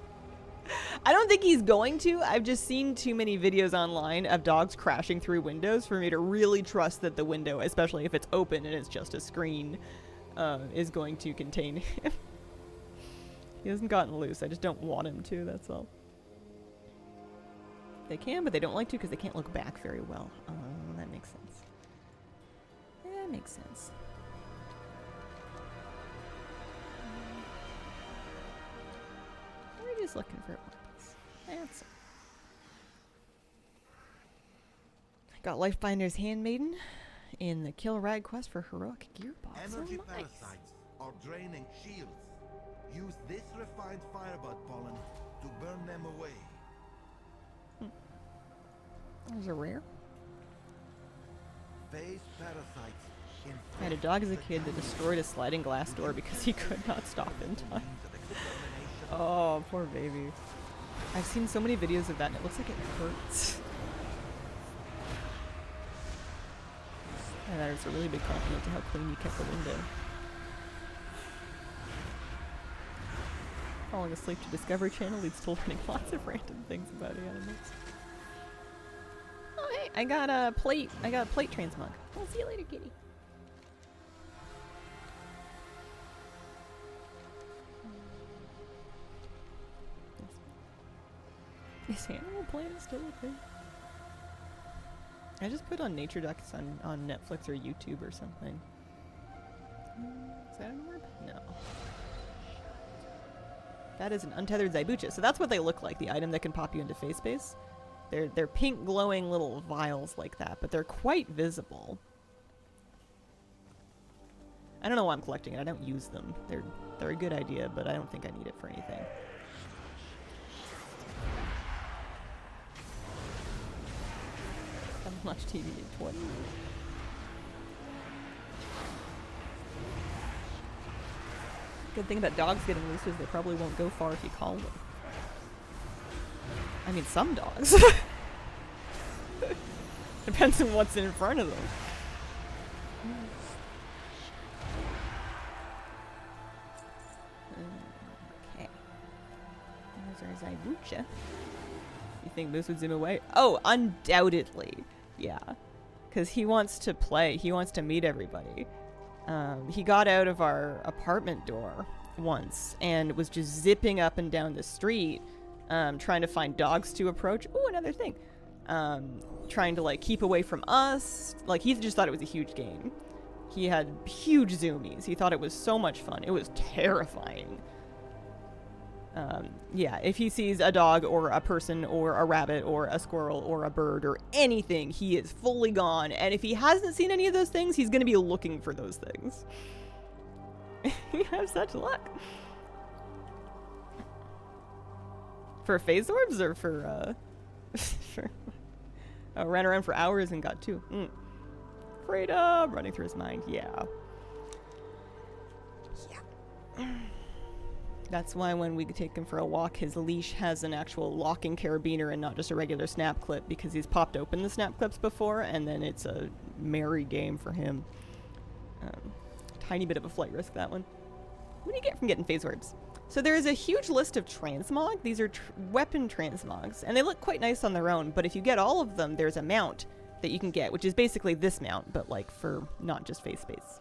I don't think he's going to. I've just seen too many videos online of dogs crashing through windows for me to really trust that the window, especially if it's open and it's just a screen, is going to contain him. He hasn't gotten loose. I just don't want him to, that's all. They can, but they don't like to because they can't look back very well. That makes sense. That makes sense. We're just looking for weapons. That's it. Got Lifebinder's Handmaiden in the Kill Rag quest for Heroic Gearbox. Energy Oh, nice. parasites are draining shields. Use this refined firebud pollen to burn them away. There's a rare. Phase parasites. I had a dog as a kid that destroyed a sliding glass door because he could not stop in time. Oh, poor baby. I've seen so many videos of that and it looks like it hurts. And that is a really big compliment to how clean you kept the window. Falling asleep to Discovery Channel leads to learning lots of random things about animals. Oh hey, I got a plate transmog. I'll see you later, kitty. Is Animal Planet still a thing? I just put on Nature Ducks on Netflix or YouTube or something. Is that an orb? No. That is an untethered Zaibucha. So that's what they look like, the item that can pop you into face space. They're pink glowing little vials like that, but they're quite visible. I don't know why I'm collecting it. I don't use them. They're a good idea, but I don't think I need it for anything. Haven't watched TV in 20 years. Good thing about dogs getting loose is they probably won't go far if you call them. I mean, some dogs. Depends on what's in front of them. Zarzabucha. You think Moose would zoom away? Oh, undoubtedly. Yeah. Because he wants to play. He wants to meet everybody. He got out of our apartment door once and was just zipping up and down the street, trying to find dogs to approach. Oh, another thing. Trying to, like, keep away from us. Like, he just thought it was a huge game. He had huge zoomies. He thought it was so much fun. It was terrifying. Yeah, if he sees a dog or a person or a rabbit or a squirrel or a bird or anything, he is fully gone. And if he hasn't seen any of those things, he's going to be looking for those things. You have such luck. For phase orbs or for, for... Oh, ran around for hours and got 2. Freedom! Running through his mind, yeah. Yeah. That's why when we take him for a walk, his leash has an actual locking carabiner and not just a regular snap clip, because he's popped open the snap clips before, and then it's a merry game for him. Tiny bit of a flight risk, that one. What do you get from getting phase orbs? So there is a huge list of transmog. These are weapon transmogs, and they look quite nice on their own, but if you get all of them, there's a mount that you can get, which is basically this mount, but like for not just face space.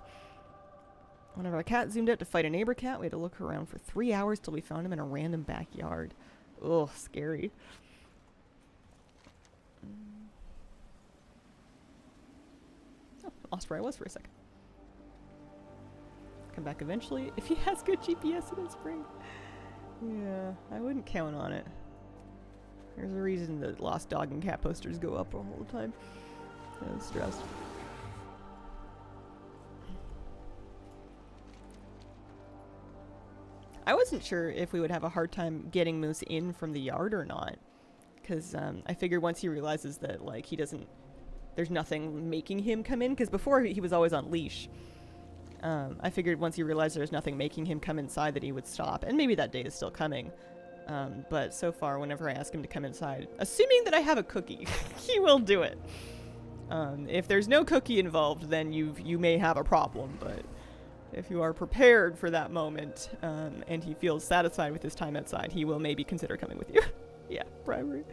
Whenever our cat zoomed out to fight a neighbor cat, we had to look around for 3 hours till we found him in a random backyard. Ugh, scary. Oh, lost where I was for a second. Come back eventually if he has good GPS in his spring. Yeah, I wouldn't count on it. There's a reason that lost dog and cat posters go up all the time. I was stressed. I wasn't sure if we would have a hard time getting Moose in from the yard or not. Because I figured once he realizes that, like, he doesn't... There's nothing making him come in. Because before he was always on leash. I figured once he realized there's nothing making him come inside that he would stop. And maybe that day is still coming. But so far, whenever I ask him to come inside, assuming that I have a cookie, he will do it. If there's no cookie involved, then you may have a problem. But if you are prepared for that moment, and he feels satisfied with his time outside, he will maybe consider coming with you. Yeah, bribery.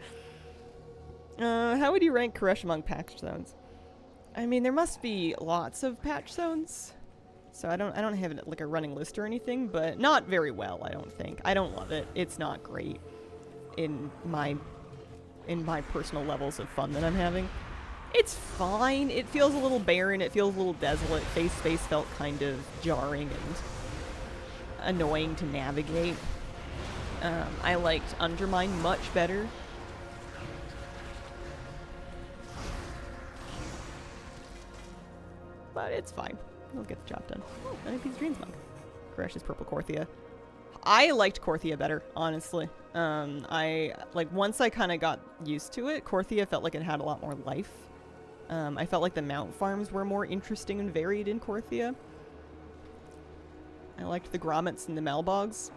How would you rank Kesh among patch zones? I mean, there must be lots of patch zones. So I don't have it like a running list or anything, but not very well, I don't think. I don't love it. It's not great in my personal levels of fun that I'm having. It's fine. It feels a little barren. It feels a little desolate. Face space felt kind of jarring and annoying to navigate. I liked Undermine much better. But it's fine. We'll get the job done. Oh, NFP's Dreams Monk. Koresh's Purple Korthia. I liked Korthia better, honestly. Once I kind of got used to it, Korthia felt like it had a lot more life. I felt like the mount farms were more interesting and varied in Korthia. I liked the grommets and the malbogs.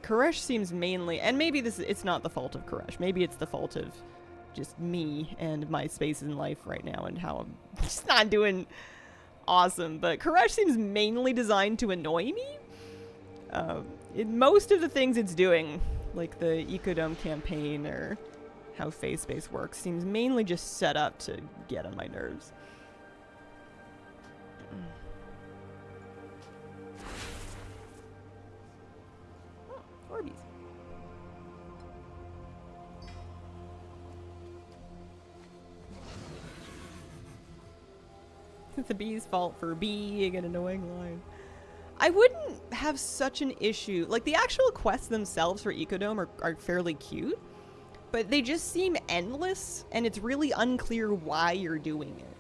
Kesh seems mainly, and maybe it's not the fault of Kesh. Maybe it's the fault of just me and my space in life right now and how I'm just not doing awesome. But Kesh seems mainly designed to annoy me. In most of the things it's doing, like the Ecodome campaign or how phase space works, seems mainly just set up to get on my nerves. Oh, Orbeez. It's the bee's fault for being an annoying line. I wouldn't have such an issue. Like, the actual quests themselves for Ecodome are fairly cute, but they just seem endless, and it's really unclear why you're doing it.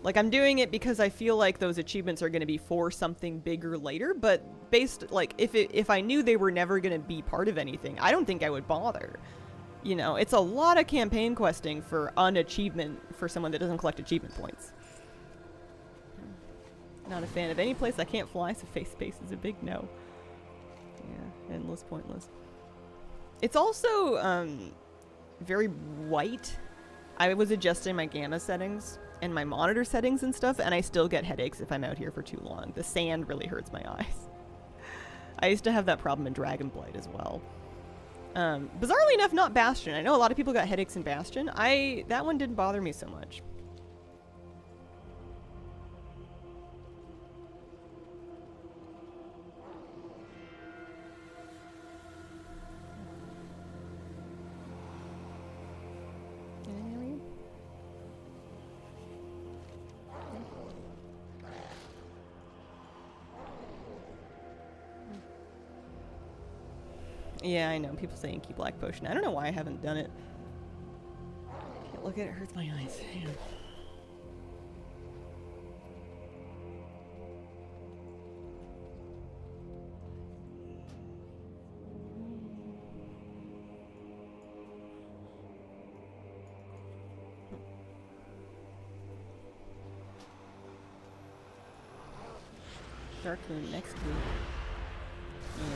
Like, I'm doing it because I feel like those achievements are going to be for something bigger later, but based, like, if I knew they were never going to be part of anything, I don't think I would bother. You know, it's a lot of campaign questing for an achievement for someone that doesn't collect achievement points. Not a fan of any place I can't fly, so face space is a big no. Yeah, endless, pointless. It's also very white. I was adjusting my gamma settings and my monitor settings and stuff, and I still get headaches if I'm out here for too long. The sand really hurts my eyes. I used to have that problem in Dragonblight as well. Bizarrely enough, not Bastion. I know a lot of people got headaches in Bastion. That one didn't bother me so much. Yeah, I know. People say Inky Black Potion. I don't know why I haven't done it. Can't look at it. It hurts my eyes. Yeah. Dark Moon next week. Yeah.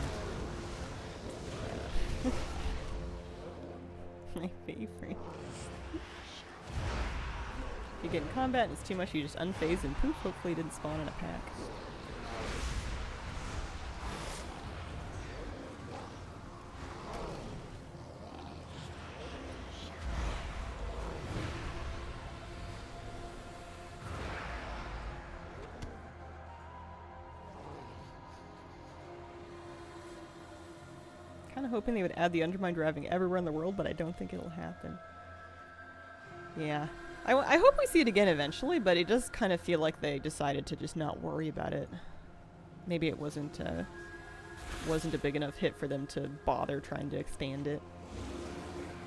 My favorite. If you get in combat and it's too much, you just unphase and poof. Hopefully it didn't spawn in a pack. Kind of hoping they would add the Undermine driving everywhere in the world, but I don't think it'll happen. Yeah. I hope we see it again eventually, but it does kind of feel like they decided to just not worry about it. Maybe it wasn't a big enough hit for them to bother trying to expand it.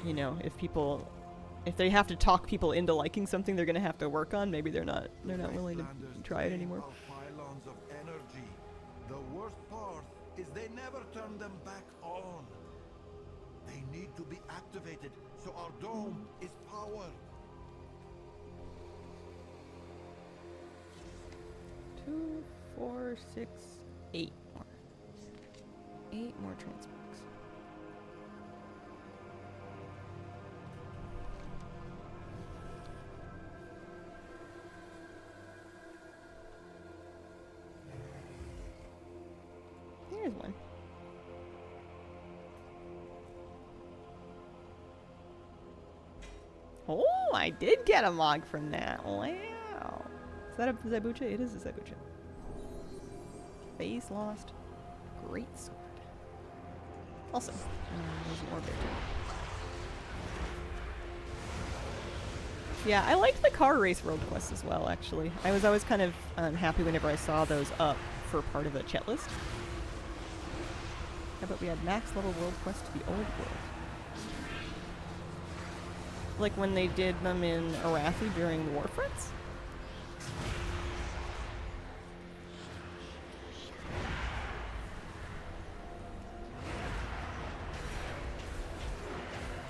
You know, if they have to talk people into liking something they're gonna have to work on, maybe they're not willing to try it anymore. Pylons of energy. The worst part is they never turn them back on. They need to be activated so our dome is powered. 2, 4, 6, 8 more. 8 more transmix. Here's one. Oh, I did get a mog from that. Wow. Is that a Zabucha? It is a Zabucha. Face lost. Great sword. Awesome. There's more there too. Yeah, I liked the car race world quest as well, actually. I was always kind of happy whenever I saw those up for part of a chat list. How about we had max level world quest to the old world? Like when they did them in Arathi during the Warfronts?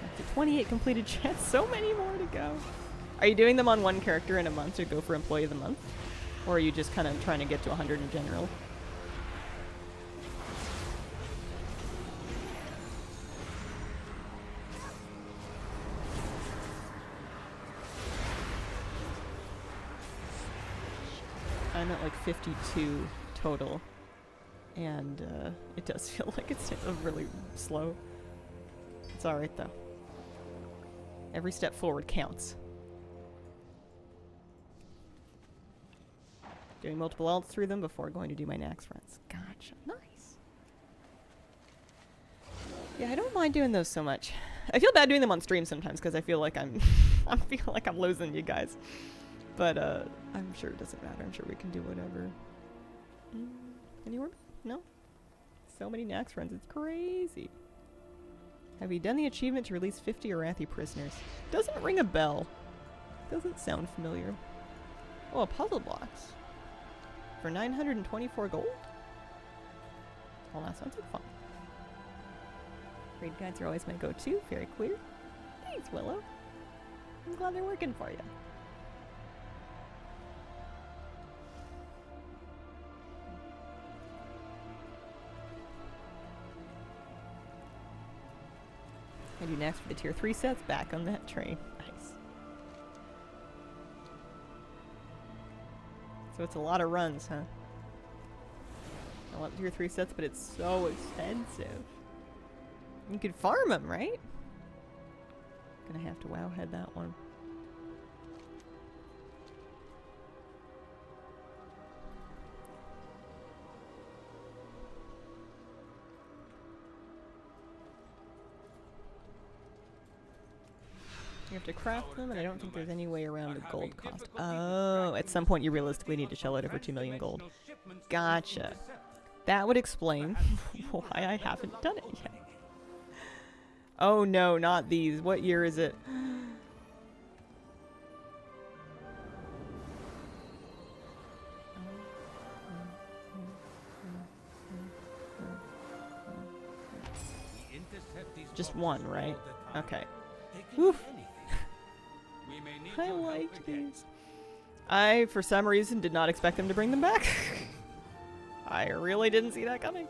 Up to 28 completed chats, so many more to go. Are you doing them on one character in a month to go for Employee of the Month? Or are you just kind of trying to get to 100 in general? I'm at like 52 total, and it does feel like it's really slow. It's alright though. Every step forward counts. Doing multiple ults through them before going to do my Nax runs. Gotcha. Nice. Yeah, I don't mind doing those so much. I feel bad doing them on stream sometimes because I feel like I'm losing you guys. But I'm sure it doesn't matter. I'm sure we can do whatever. Anywhere? No? So many Nax runs. It's crazy. Have you done the achievement to release 50 Arathi prisoners? Doesn't ring a bell. Doesn't sound familiar. Oh, a puzzle box. For 924 gold? Well, that sounds like fun. Raid guides are always my go-to. Very clear. Thanks, Willow. I'm glad they're working for you. I do next for the tier 3 sets. Back on that train. Nice. So it's a lot of runs, huh? A I want tier 3 sets, but it's so expensive. You could farm them, right? Gonna have to wowhead that one. You have to craft them, and I don't think there's any way around the gold cost. Oh, at some point you realistically need to shell out over 2 million gold. Gotcha. That would explain why I haven't done it yet. Oh no, not these. What year is it? Just one, right? Okay. Oof. I liked these. I, for some reason, did not expect them to bring them back. I really didn't see that coming.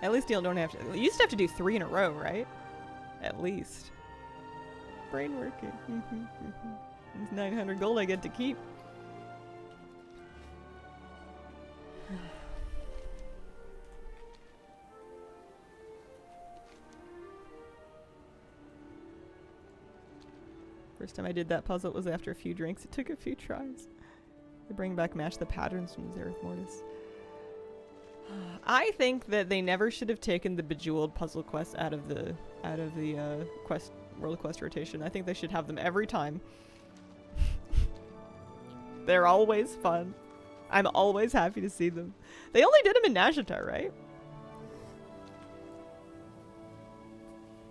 At least you don't have to. You used to have to do 3 in a row, right? At least. Brain working. It's 900 gold I get to keep. First time I did that puzzle, it was after a few drinks. It took a few tries. They bring back match the patterns from Zereth Mortis. I think that they never should have taken the Bejeweled puzzle quest out of the quest world quest rotation. I think they should have them every time. They're always fun. I'm always happy to see them. They only did them in Nashatar, right?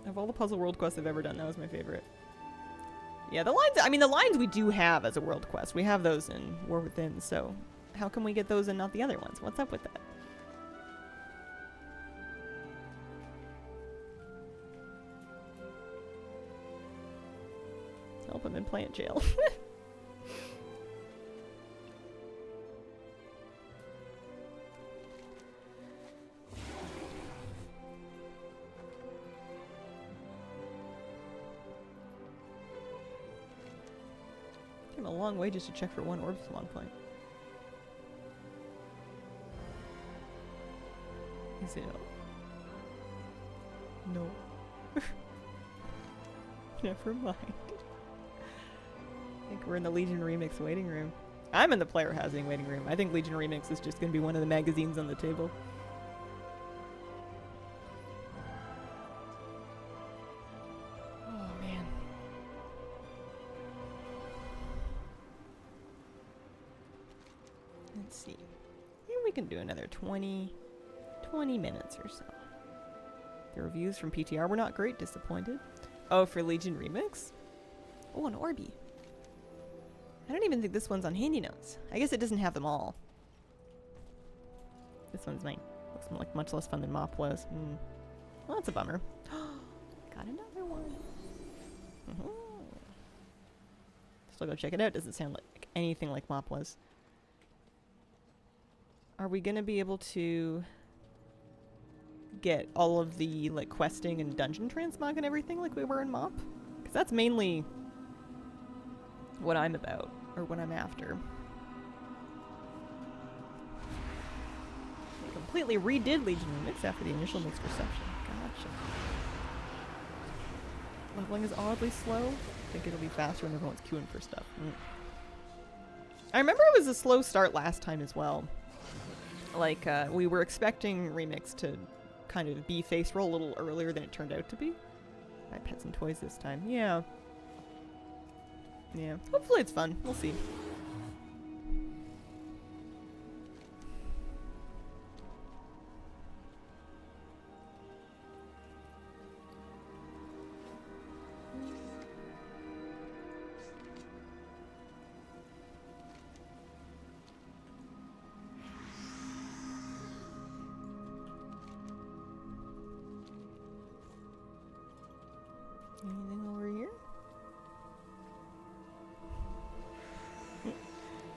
Of all the puzzle world quests I've ever done, that was my favorite. Yeah, the lines, I mean, the lines we do have as a world quest. We have those in War Within, so how come we get those and not the other ones? What's up with that? Help him in plant jail. Came a long way just to check for one orb spawn point. Is it? No. Never mind. I think we're in the Legion Remix waiting room. I'm in the player housing waiting room. I think Legion Remix is just going to be one of the magazines on the table. Oh, man. Let's see. Maybe we can do another 20 minutes or so. The reviews from PTR were not great. Disappointed. Oh, for Legion Remix? Oh, an Orby. I don't even think this one's on Handy Notes. I guess it doesn't have them all. This one's mine. Looks like much less fun than Mop was. Well, that's a bummer. Got another one. Still go check it out. Doesn't sound like anything like Mop was. Are we gonna be able to get all of the like questing and dungeon transmog and everything like we were in Mop? Because that's mainly what I'm about, or what I'm after. They completely redid Legion Remix after the initial mixed reception. Gotcha. Leveling is oddly slow. I think it'll be faster when everyone's queuing for stuff. I remember it was a slow start last time as well. Like, we were expecting Remix to kind of be face roll a little earlier than it turned out to be. Buy pets and toys this time. Yeah. Yeah. Hopefully it's fun. We'll see. Anything over here?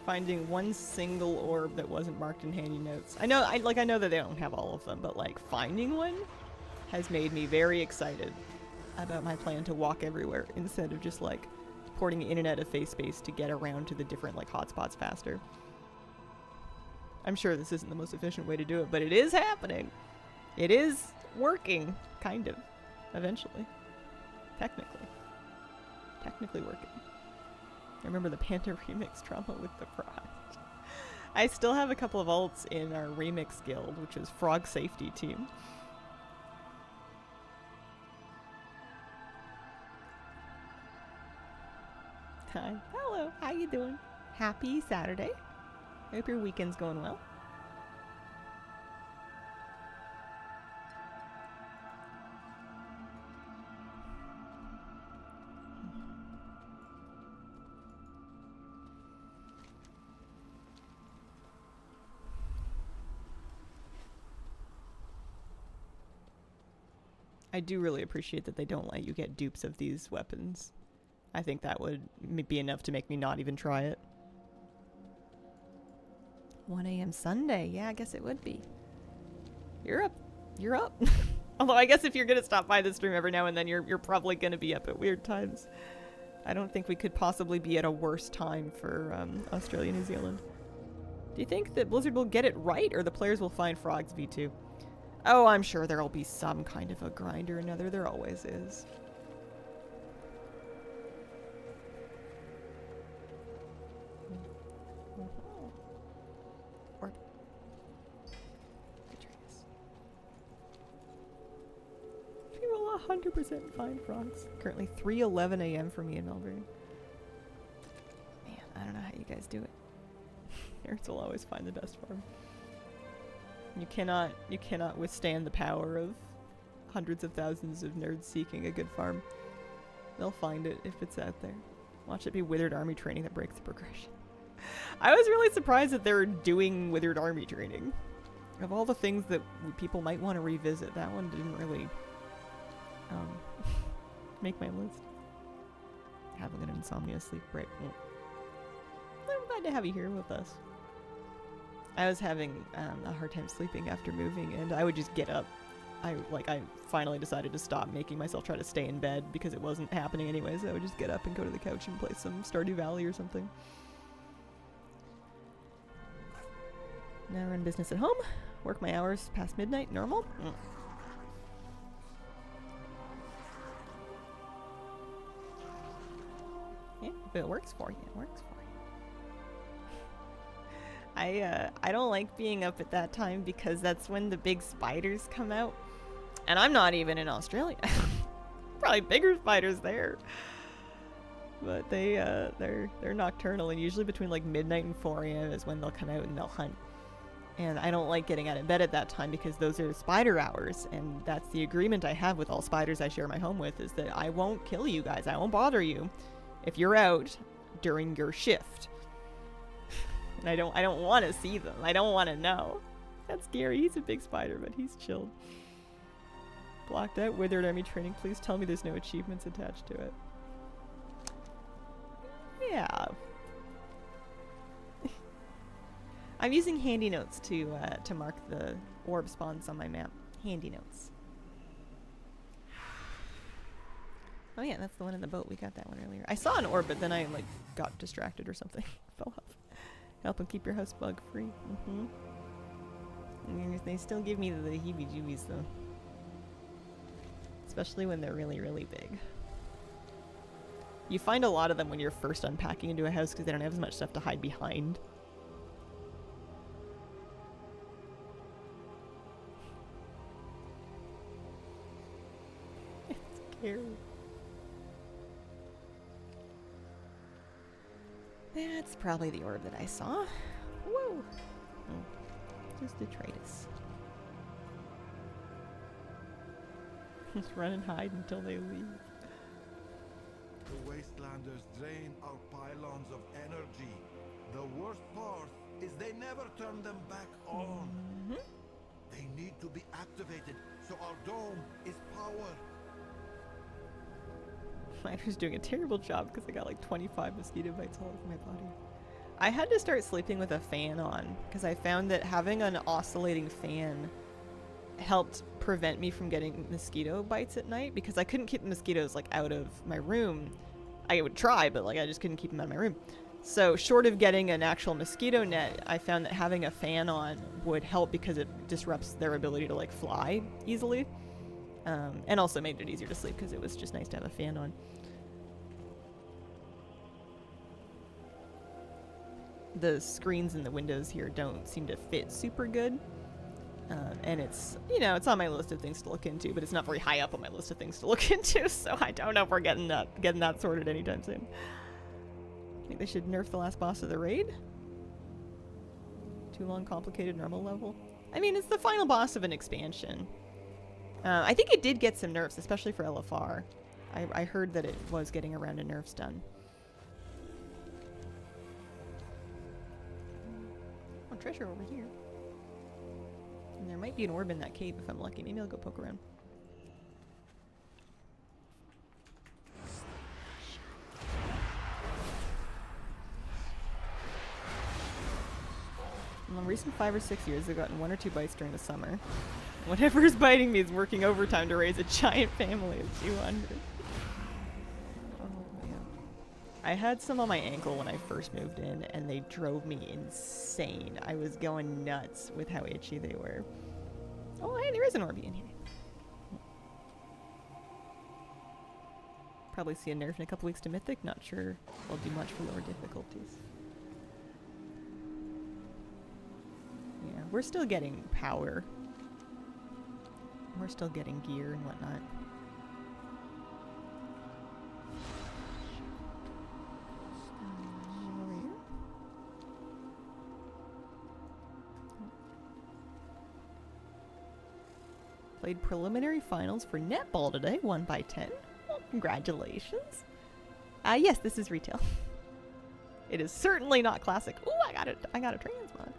Finding one single orb that wasn't marked in Handy Notes. I know that they don't have all of them, but like finding one has made me very excited about my plan to walk everywhere instead of just like porting in and out of face space to get around to the different like hotspots faster. I'm sure this isn't the most efficient way to do it, but it is happening. It is working, kind of, eventually. Technically working. I remember the Panda remix trauma with the frog. I still have a couple of alts in our remix guild, which is Frog Safety Team. Hi. Hello. How you doing? Happy Saturday. I hope your weekend's going well. I do really appreciate that they don't let you get dupes of these weapons. I think that would be enough to make me not even try it. 1 a.m. Sunday. Yeah, I guess it would be. You're up. You're up. Although I guess if you're going to stop by the stream every now and then, you're probably going to be up at weird times. I don't think we could possibly be at a worse time for Australia, New Zealand. Do you think that Blizzard will get it right, or the players will find Frogs V2? Oh, I'm sure there'll be some kind of a grind or another. There always is. Or we will 100% find frogs. Currently 3:11 a.m. for me in Melbourne. Man, I don't know how you guys do it. Nerds will always find the best farm. You cannot withstand the power of hundreds of thousands of nerds seeking a good farm. They'll find it if it's out there. Watch it be Withered Army training that breaks the progression. I was really surprised that they're doing Withered Army training. Of all the things that people might want to revisit, that one didn't really make my list. Having an insomnia sleep break. I'm glad to have you here with us. I was having a hard time sleeping after moving, and I would just get up. I finally decided to stop making myself try to stay in bed because it wasn't happening anyways. I would just get up and go to the couch and play some Stardew Valley or something. Now run business at home. Work my hours past midnight. Normal. Yeah, if it works for you, it works for you. I don't like being up at that time because that's when the big spiders come out. And I'm not even in Australia. Probably bigger spiders there. But they're nocturnal, and usually between like midnight and 4 a.m. is when they'll come out and they'll hunt. And I don't like getting out of bed at that time because those are spider hours, and that's the agreement I have with all spiders I share my home with, is that I won't kill you guys. I won't bother you if you're out during your shift. And I don't want to see them. I don't want to know. That's scary. He's a big spider, but he's chilled. Blocked out Withered Army training. Please tell me there's no achievements attached to it. Yeah. I'm using handy notes to mark the orb spawns on my map. Handy notes. Oh yeah, that's the one in the boat. We got that one earlier. I saw an orb, but then I like got distracted or something. Fell off. Help and keep your house bug free. They still give me the heebie-jeebies though. Especially when they're really, really big. You find a lot of them when you're first unpacking into a house because they don't have as much stuff to hide behind. It's scary. That's probably the orb that I saw. Whoa! Oh, just detritus. Just run and hide until they leave. The Wastelanders drain our pylons of energy. The worst part is they never turn them back on. They need to be activated, so our dome is power. Spider's doing a terrible job because I got like 25 mosquito bites all over my body. I had to start sleeping with a fan on because I found that having an oscillating fan helped prevent me from getting mosquito bites at night because I couldn't keep the mosquitoes like out of my room. I would try, but like I just couldn't keep them out of my room. So short of getting an actual mosquito net, I found that having a fan on would help because it disrupts their ability to like fly easily. And also made it easier to sleep because it was just nice to have a fan on. The screens in the windows here don't seem to fit super good. And it's, you know, it's on my list of things to look into, but it's not very high up on my list of things to look into, so I don't know if we're getting that sorted anytime soon. I think they should nerf the last boss of the raid. Too long, complicated, normal level. I mean, it's the final boss of an expansion. I think it did get some nerfs, especially for LFR. I heard that it was getting around to nerfs done. Oh, treasure over here. And there might be an orb in that cave if I'm lucky. Maybe I'll go poke around. In the recent 5 or 6 years, I've gotten 1 or 2 bites during the summer. Whatever is biting me is working overtime to raise a giant family of 200. Oh, man. I had some on my ankle when I first moved in, and they drove me insane. I was going nuts with how itchy they were. Oh, hey, there is an Orby in here. Probably see a nerf in a couple weeks to Mythic. Not sure I'll do much for lower difficulties. Yeah, we're still getting power. We're still getting gear and whatnot. Over here. Played preliminary finals for netball today, 1 by 10. Well, congratulations. Yes, this is retail. It is certainly not classic. Ooh, I got a transmog.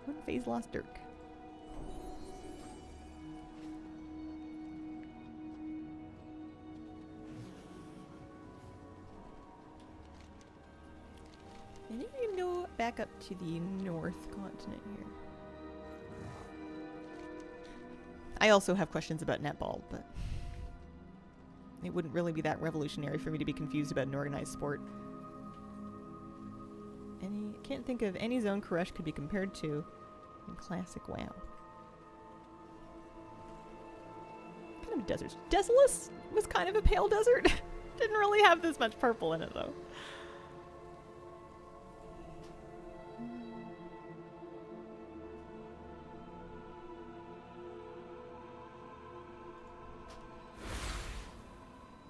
1 phase lost Dirk. I think we can go back up to the North Continent here. I also have questions about netball, but it wouldn't really be that revolutionary for me to be confused about an organized sport. Can't think of any zone Koresh could be compared to in classic WoW. Kind of a desert. Desolus was kind of a pale desert. Didn't really have this much purple in it though.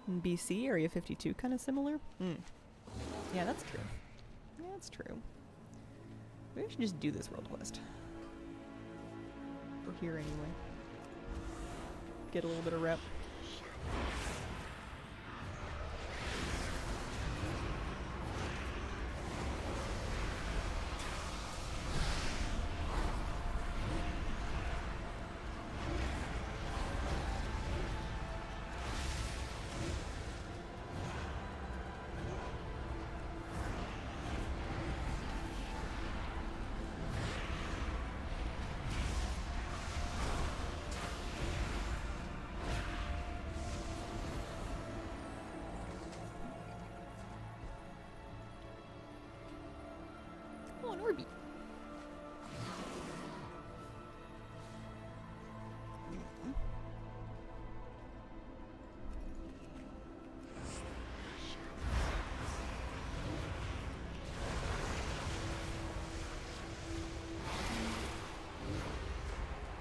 In BC, Area 52 kind of similar. Yeah, that's true. Yeah, that's true. Maybe I should just do this world quest. We're here anyway. Get a little bit of rep. Oh, an Orby.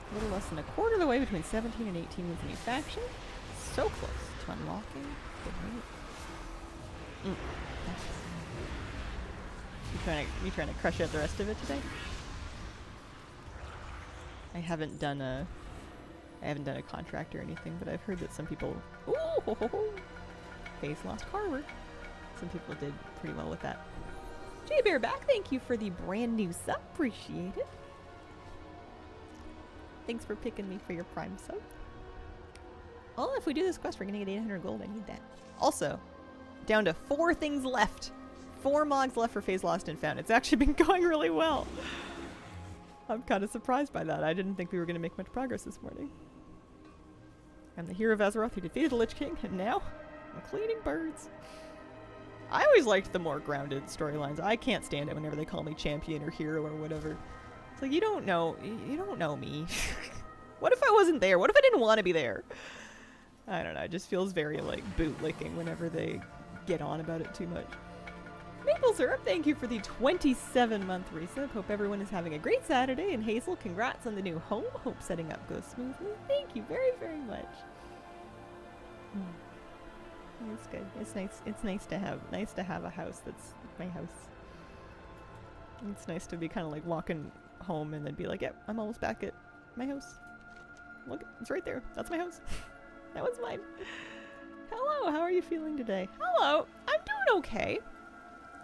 A little less than a quarter of the way between 17 and 18 with the new faction. So close to unlocking the raid. You trying to crush out the rest of it today? I haven't done a contract or anything, but I've heard that some people Face lost Carver. Some people did pretty well with that. Jay Bear back, thank you for the brand new sub. Appreciate it. Thanks for picking me for your prime sub. Oh, if we do this quest, we're gonna get 800 gold. I need that. Also, down to 4 things left. 4 mogs left for Phase Lost and Found. It's actually been going really well. I'm kind of surprised by that. I didn't think we were going to make much progress this morning. I'm the hero of Azeroth who defeated the Lich King, and now I'm cleaning birds. I always liked the more grounded storylines. I can't stand it whenever they call me champion or hero or whatever. It's like, you don't know me. What if I wasn't there? What if I didn't want to be there? I don't know. It just feels very like bootlicking whenever they get on about it too much. Maple Syrup, thank you for the 27-month resub. Hope everyone is having a great Saturday. And Hazel, congrats on the new home. Hope setting up goes smoothly. Thank you very, very much. It's good. It's nice. It's nice to have a house that's my house. It's nice to be kind of like walking home and then be like, yep, I'm almost back at my house. Look, it's right there. That's my house. That was mine. Hello, how are you feeling today? Hello, I'm doing okay.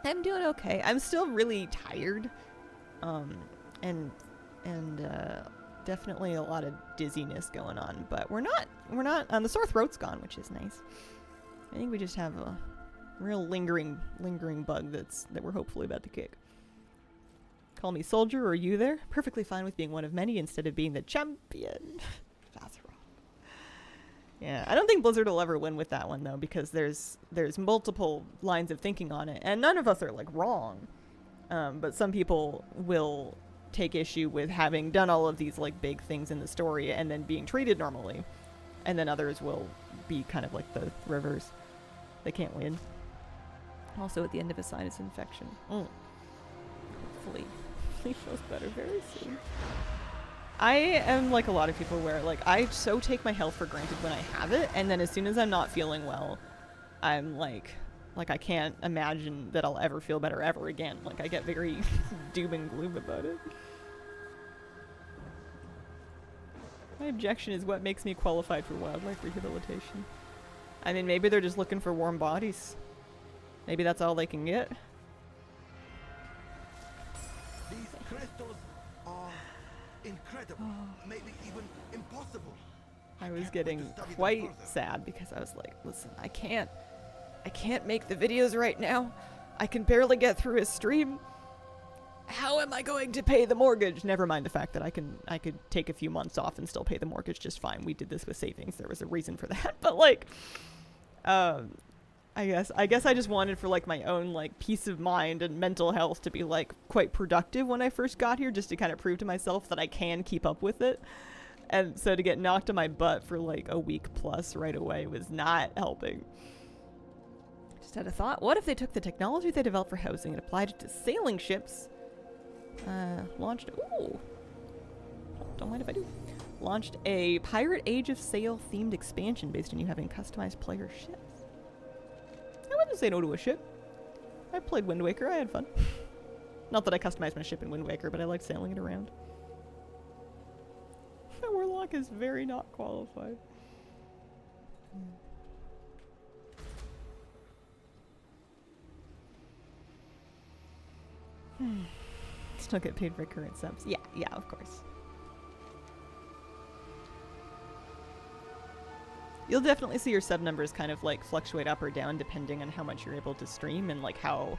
I'm doing okay. I'm still really tired. And definitely a lot of dizziness going on, but we're not, the sore throat's gone, which is nice. I think we just have a real lingering bug that we're hopefully about to kick. Call me soldier or you there? Perfectly fine with being one of many instead of being the champion. That's wrong. Yeah, I don't think Blizzard will ever win with that one though, because there's multiple lines of thinking on it, and none of us are like wrong. But some people will take issue with having done all of these like big things in the story and then being treated normally, and then others will be kind of like the rivers. They can't win. Also at the end of a sinus infection. Hopefully feels better very soon. I am like a lot of people where like I so take my health for granted when I have it, and then as soon as I'm not feeling well, I'm like I can't imagine that I'll ever feel better ever again. Like I get very doom and gloom about it. My objection is what makes me qualified for wildlife rehabilitation. I mean, maybe they're just looking for warm bodies. Maybe that's all they can get. These crystals are incredible, maybe even impossible. I was getting quite sad because I was like, listen, I can't make the videos right now. I can barely get through a stream. How am I going to pay the mortgage? Never mind the fact that I could take a few months off and still pay the mortgage just fine. We did this with savings. There was a reason for that. But like, I guess I just wanted for like my own like peace of mind and mental health to be like quite productive when I first got here, just to kind of prove to myself that I can keep up with it. And so to get knocked on my butt for like a week plus right away was not helping. Just had a thought. What if they took the technology they developed for housing and applied it to sailing ships? Launched a Pirate Age of Sail themed expansion based on you having customized player ships. I wouldn't say no to a ship. I played Wind Waker. I had fun. Not that I customized my ship in Wind Waker, but I liked sailing it around. My Warlock is very not qualified. Still get paid for current subs. Yeah, of course. You'll definitely see your sub numbers kind of like fluctuate up or down depending on how much you're able to stream and like how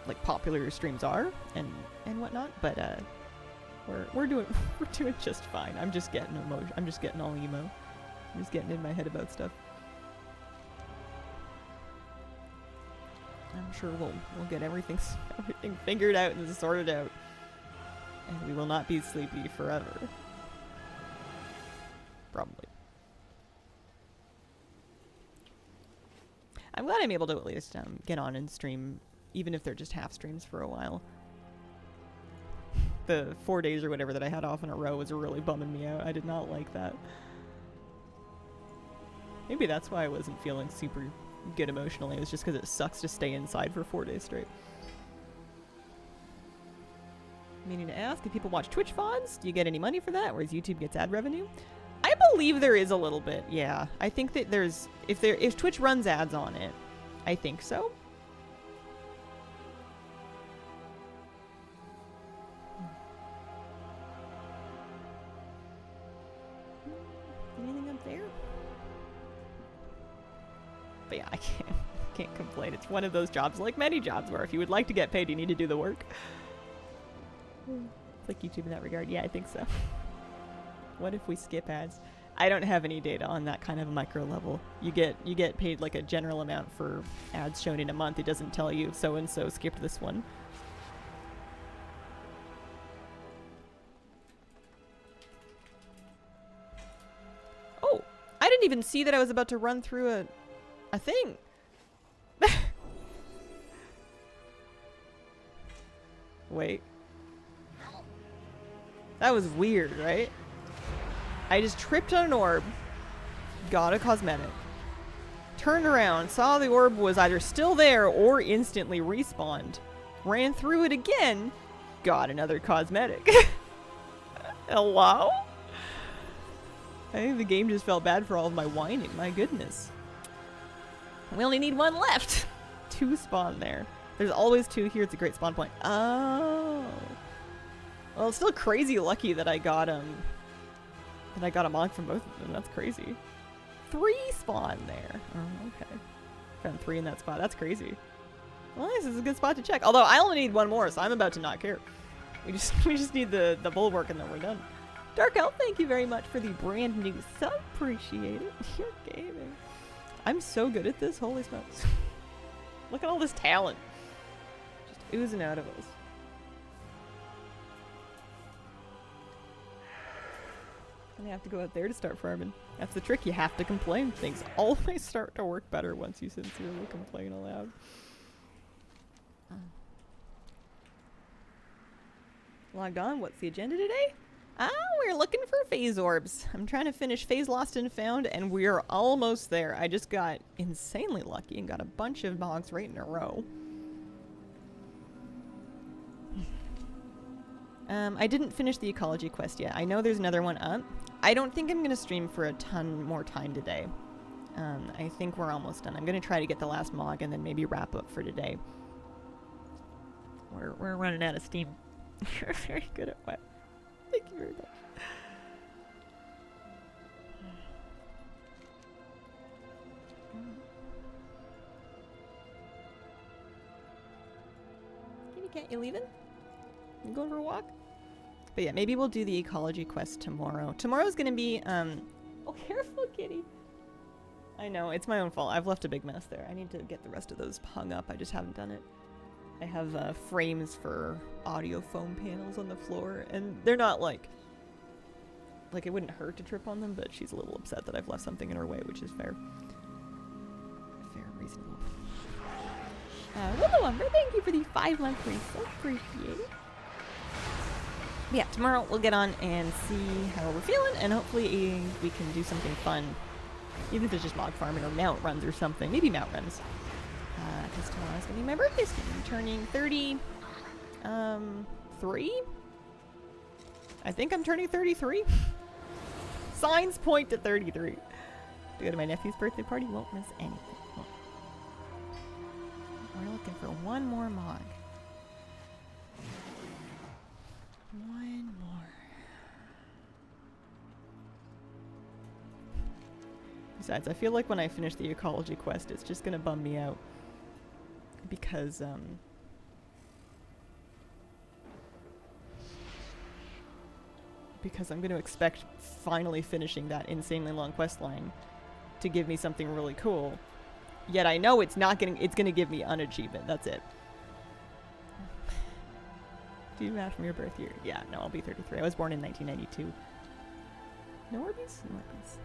like popular your streams are and whatnot. But we're doing just fine. I'm just getting I'm just getting all emo. I'm just getting in my head about stuff. I'm sure we'll get everything figured out and sorted out, and we will not be sleepy forever. Probably. I'm glad I'm able to at least get on and stream, even if they're just half streams for a while. The 4 days or whatever that I had off in a row was really bumming me out. I did not like that. Maybe that's why I wasn't feeling super good emotionally. It was just because it sucks to stay inside for 4 days straight. Meaning to ask if people watch Twitch VODs, do you get any money for that, whereas YouTube gets ad revenue? I believe there is a little bit, yeah. I think that there's if Twitch runs ads on it, I think so. Anything up there? But yeah, I can't complain. It's one of those jobs, like many jobs, where if you would like to get paid, you need to do the work. It's like YouTube in that regard. Yeah, I think so. What if we skip ads? I don't have any data on that kind of a micro level. You get paid like a general amount for ads shown in a month. It doesn't tell you so and so skipped this one. Oh, I didn't even see that I was about to run through a thing. Wait. That was weird, right? I just tripped on an orb, got a cosmetic, turned around, saw the orb was either still there or instantly respawned, ran through it again, got another cosmetic. Hello? I think the game just felt bad for all of my whining. My goodness. We only need one left. 2 spawn there. There's always 2 here. It's a great spawn point. Oh. Well, it's still crazy lucky that I got a mod from both of them. That's crazy. 3 spawn there. Oh, okay. Found 3 in that spot. That's crazy. Well, this is a good spot to check. Although I only need 1 more, so I'm about to not care. We just need the bulwark and then we're done. Dark Elf, thank you very much for the brand new sub. Appreciate it. You're gaming. I'm so good at this. Holy smokes. Look at all this talent. Just oozing out of us. I have to go out there to start farming. That's the trick. You have to complain. Things always start to work better once you sincerely complain aloud. Logged on. What's the agenda today? We're looking for phase orbs. I'm trying to finish phase lost and found, and we're almost there. I just got insanely lucky and got a bunch of mogs right in a row. I didn't finish the ecology quest yet. I know there's another one up. I don't think I'm going to stream for a ton more time today. I think we're almost done. I'm going to try to get the last mog and then maybe wrap up for today. We're running out of steam. You're very good at what? Thank you very much. Kitty cat, you leaving? You going for a walk? But yeah, maybe we'll do the ecology quest tomorrow. Tomorrow's gonna be, oh, careful, kitty. I know, it's my own fault. I've left a big mess there. I need to get the rest of those hung up. I just haven't done it. I have frames for audio foam panels on the floor, and they're not like it wouldn't hurt to trip on them, but she's a little upset that I've left something in her way, which is fair. Fair, reasonable. Willow Umber, thank you for the 5-month resub. Appreciate it. Yeah, tomorrow we'll get on and see how we're feeling, and hopefully we can do something fun. Even if it's just log farming or mount runs or something. Maybe mount runs. Because tomorrow's going to be my birthday. So I'm turning 33? I think I'm turning 33. Signs point to 33. To go to my nephew's birthday party, won't miss anything. We're looking for 1 more mog. 1 more. Besides, I feel like when I finish the ecology quest, it's just gonna bum me out. Because, I'm gonna expect finally finishing that insanely long quest line to give me something really cool. Yet I know it's gonna give me an achievement, that's it. Do you math from your birth year? Yeah, no, I'll be 33. I was born in 1992. No Orbeez? No Orbeez.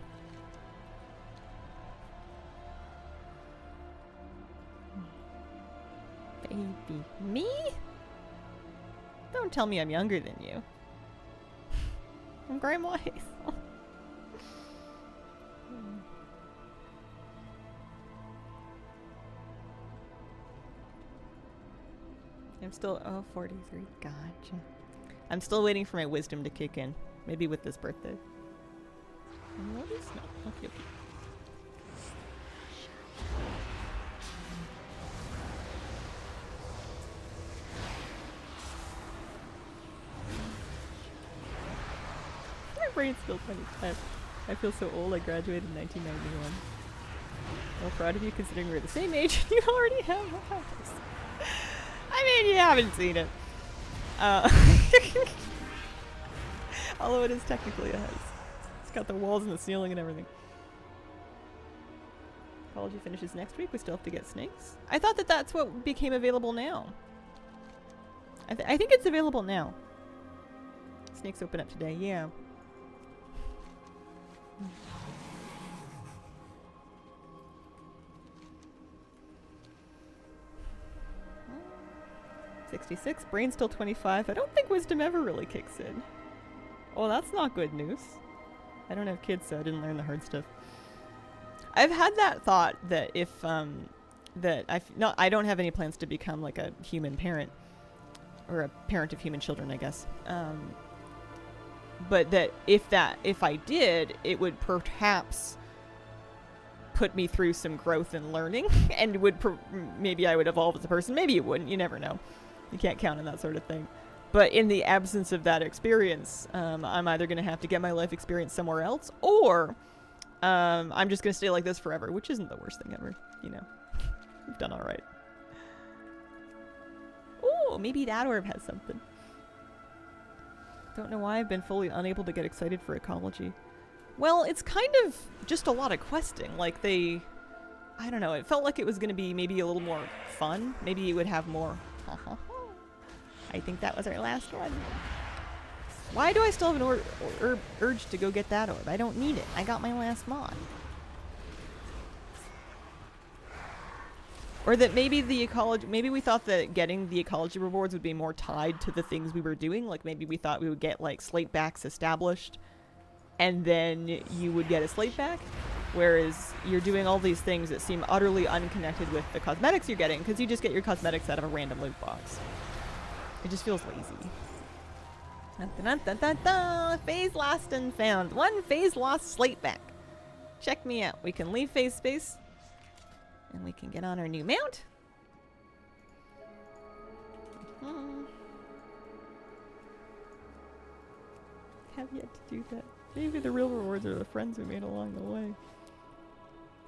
Baby. Me? Don't tell me I'm younger than you. I'm Grandma Hazel. I'm still, 43. Gotcha. I'm still waiting for my wisdom to kick in. Maybe with this birthday. What is no? Okay, okay. My brain's still 25. I feel so old. I graduated in 1991. Well, proud of you considering we're the same age and you already have a house. I mean, you haven't seen it. Although it is technically a house. got the walls and the ceiling and everything. Ecology finishes next week. We still have to get snakes. I thought that that's what became available now. I think it's available now. Snakes open up today. Yeah. $66. Brain's still 25. I don't think wisdom ever really kicks in. Oh, that's not good news. I don't have kids, so I didn't learn the hard stuff. I've had that thought that if I don't have any plans to become like a human parent or a parent of human children, I guess. But that if I did, it would perhaps put me through some growth and learning, and maybe I would evolve as a person. Maybe it wouldn't. You never know. You can't count on that sort of thing. But in the absence of that experience, I'm either going to have to get my life experience somewhere else, or I'm just going to stay like this forever, which isn't the worst thing ever. You know, we've done all right. Oh, maybe that orb has something. Don't know why I've been fully unable to get excited for ecology. Well, it's kind of just a lot of questing. Like I don't know, it felt like it was going to be maybe a little more fun. Maybe it would have more. I think that was our last one. Why do I still have an urge to go get that orb? I don't need it. I got my last mod. Or that maybe maybe we thought that getting the ecology rewards would be more tied to the things we were doing. Like maybe we thought we would get like slate backs established, and then you would get a slate back. Whereas you're doing all these things that seem utterly unconnected with the cosmetics you're getting, because you just get your cosmetics out of a random loot box. It just feels lazy. Dun, dun, dun, dun, dun. Phase lost and found. 1 phase lost slate back. Check me out. We can leave phase space, and we can get on our new mount. Have yet to do that. Maybe the real rewards are the friends we made along the way.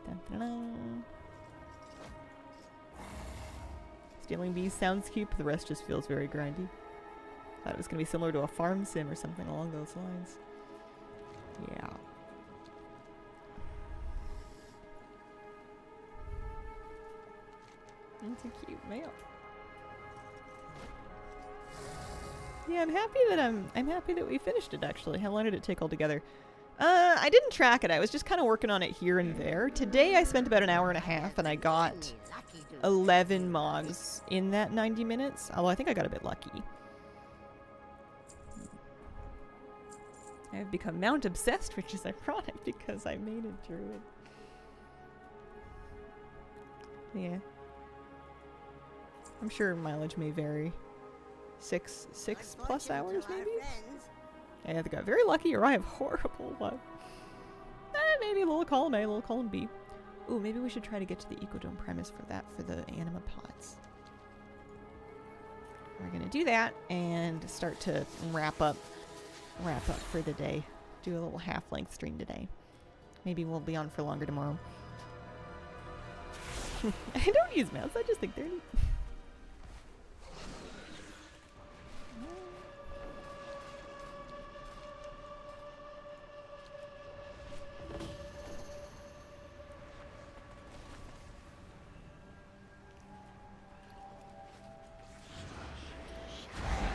Dun, dun, dun. Stealing bees sounds cute, but the rest just feels very grindy. Thought it was going to be similar to a farm sim or something along those lines. Yeah. That's a cute male. Yeah, I'm happy that we finished it, actually. How long did it take altogether? I didn't track it. I was just kind of working on it here and there. Today I spent about an hour and a half, and I got 11 mogs in that 90 minutes. Although I think I got a bit lucky. I've become mount obsessed, which is ironic because I made a druid. Yeah. I'm sure mileage may vary. 6 plus hours, maybe? I either got very lucky or I have horrible luck. Maybe a little column A, a little column B. Ooh, maybe we should try to get to the Ecodome premise for that, for the anima pods. We're gonna do that and start to wrap up for the day. Do a little half-length stream today. Maybe we'll be on for longer tomorrow. I don't use mounts, I just think they're neat.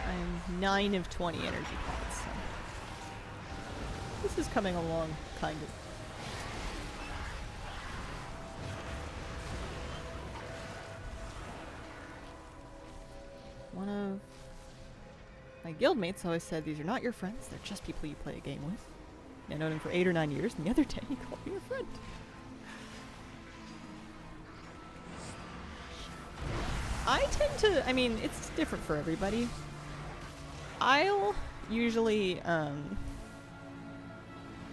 I'm 9 of 20 energy points. So. This is coming along, kind of. One of my guildmates always said, these are not your friends, they're just people you play a game with. I known him for 8 or 9 years, and the other day he called me a friend. I tend to, I mean, it's different for everybody. I'll usually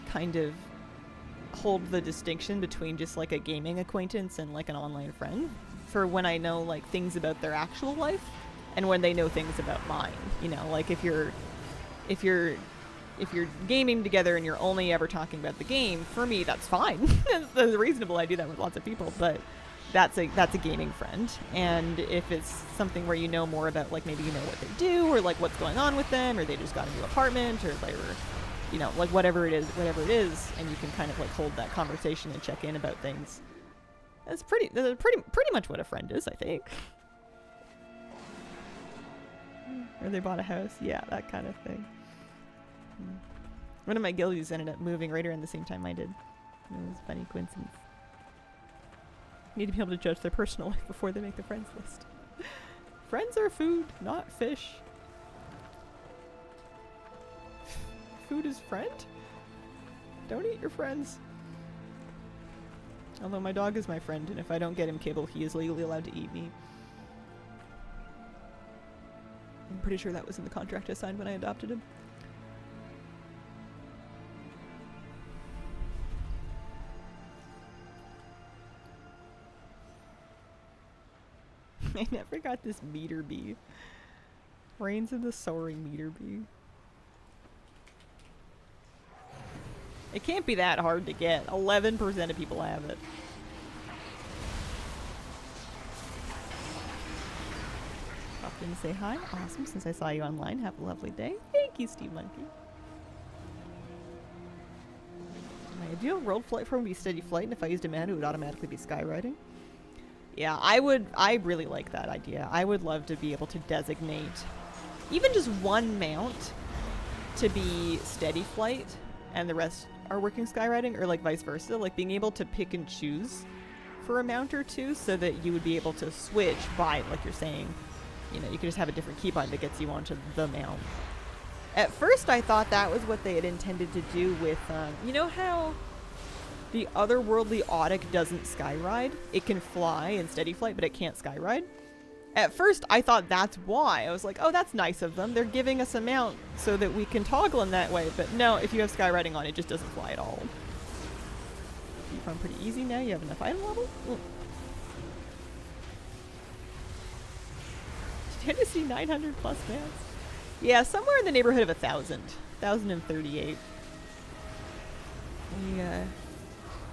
kind of hold the distinction between just like a gaming acquaintance and like an online friend for when I know like things about their actual life and when they know things about mine. You know, like if you're gaming together and you're only ever talking about the game, for me that's fine. It's reasonable. I do that with lots of people, but that's a gaming friend. And if it's something where you know more about, like maybe you know what they do or like what's going on with them, or they just got a new apartment, or they were you know, like whatever it is, and you can kind of like hold that conversation and check in about things. That's pretty much what a friend is, I think. Or they bought a house, yeah, that kind of thing. One of my guildies ended up moving right around the same time I did. It was a funny coincidence. Need to be able to judge their personal life before they make the friends list. Friends are food, not fish. Food is friend? Don't eat your friends. Although my dog is my friend, and if I don't get him kibble, he is legally allowed to eat me. I'm pretty sure that was in the contract I signed when I adopted him. I never got this meter bee. Reigns of the soaring meter bee. It can't be that hard to get. 11% of people have it. Popped in to say hi. Awesome. Since I saw you online, have a lovely day. Thank you, Steve Monkey. My ideal world flight form would be steady flight, and if I used a man, it would automatically be skywriting. Yeah, I really like that idea. I would love to be able to designate even just one mount to be steady flight and the rest are working skywriting, or like vice versa, like being able to pick and choose for a mount or two so that you would be able to switch by, like you're saying, you know, you could just have a different keybind that gets you onto the mount. At first I thought that was what they had intended to do with, you know how the otherworldly Audic doesn't skyride? It can fly in steady flight, but it can't skyride. At first, I thought that's why. I was like, oh, that's nice of them. They're giving us a mount so that we can toggle in that way. But no, if you have skywriting on, it just doesn't fly at all. You found pretty easy now. You have enough item level? Did you see 900 plus mounts? Yeah, somewhere in the neighborhood of 1,000. 1,038. We,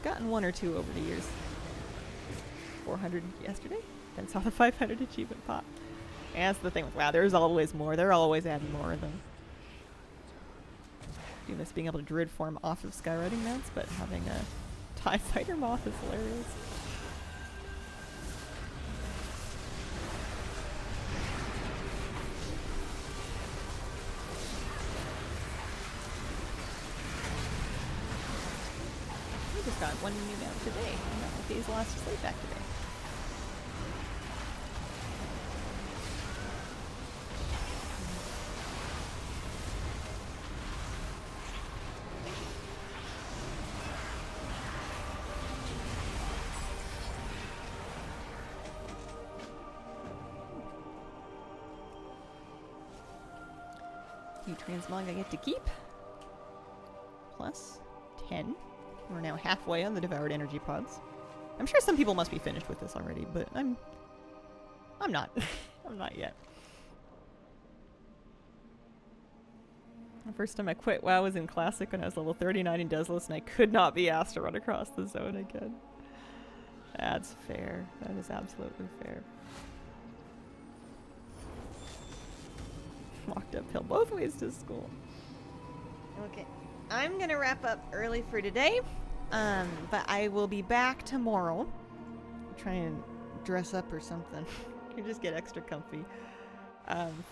gotten one or two over the years. 400 yesterday? Then saw the 500 achievement pop. And that's the thing with WoW. There's always more. They're always adding more of them. Do miss being able to druid form off of skywriting mounts, but having a TIE fighter moth is hilarious. We just got one new mount today. And that will be his last slate back today. Transmog I get to keep. Plus 10. We're now halfway on the devoured energy pods. I'm sure some people must be finished with this already, but I'm not. I'm not yet. The first time I quit WoW was in Classic when I was level 39 in Desolate, and I could not be asked to run across the zone again. That's fair. That is absolutely fair. Walked uphill both ways to school. Okay, I'm gonna wrap up early for today, but I will be back tomorrow. Try and dress up or something. You just get extra comfy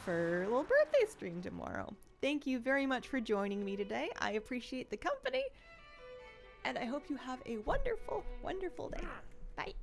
for a little birthday stream tomorrow. Thank you very much for joining me today. I appreciate the company, and I hope you have a wonderful, wonderful day. Bye.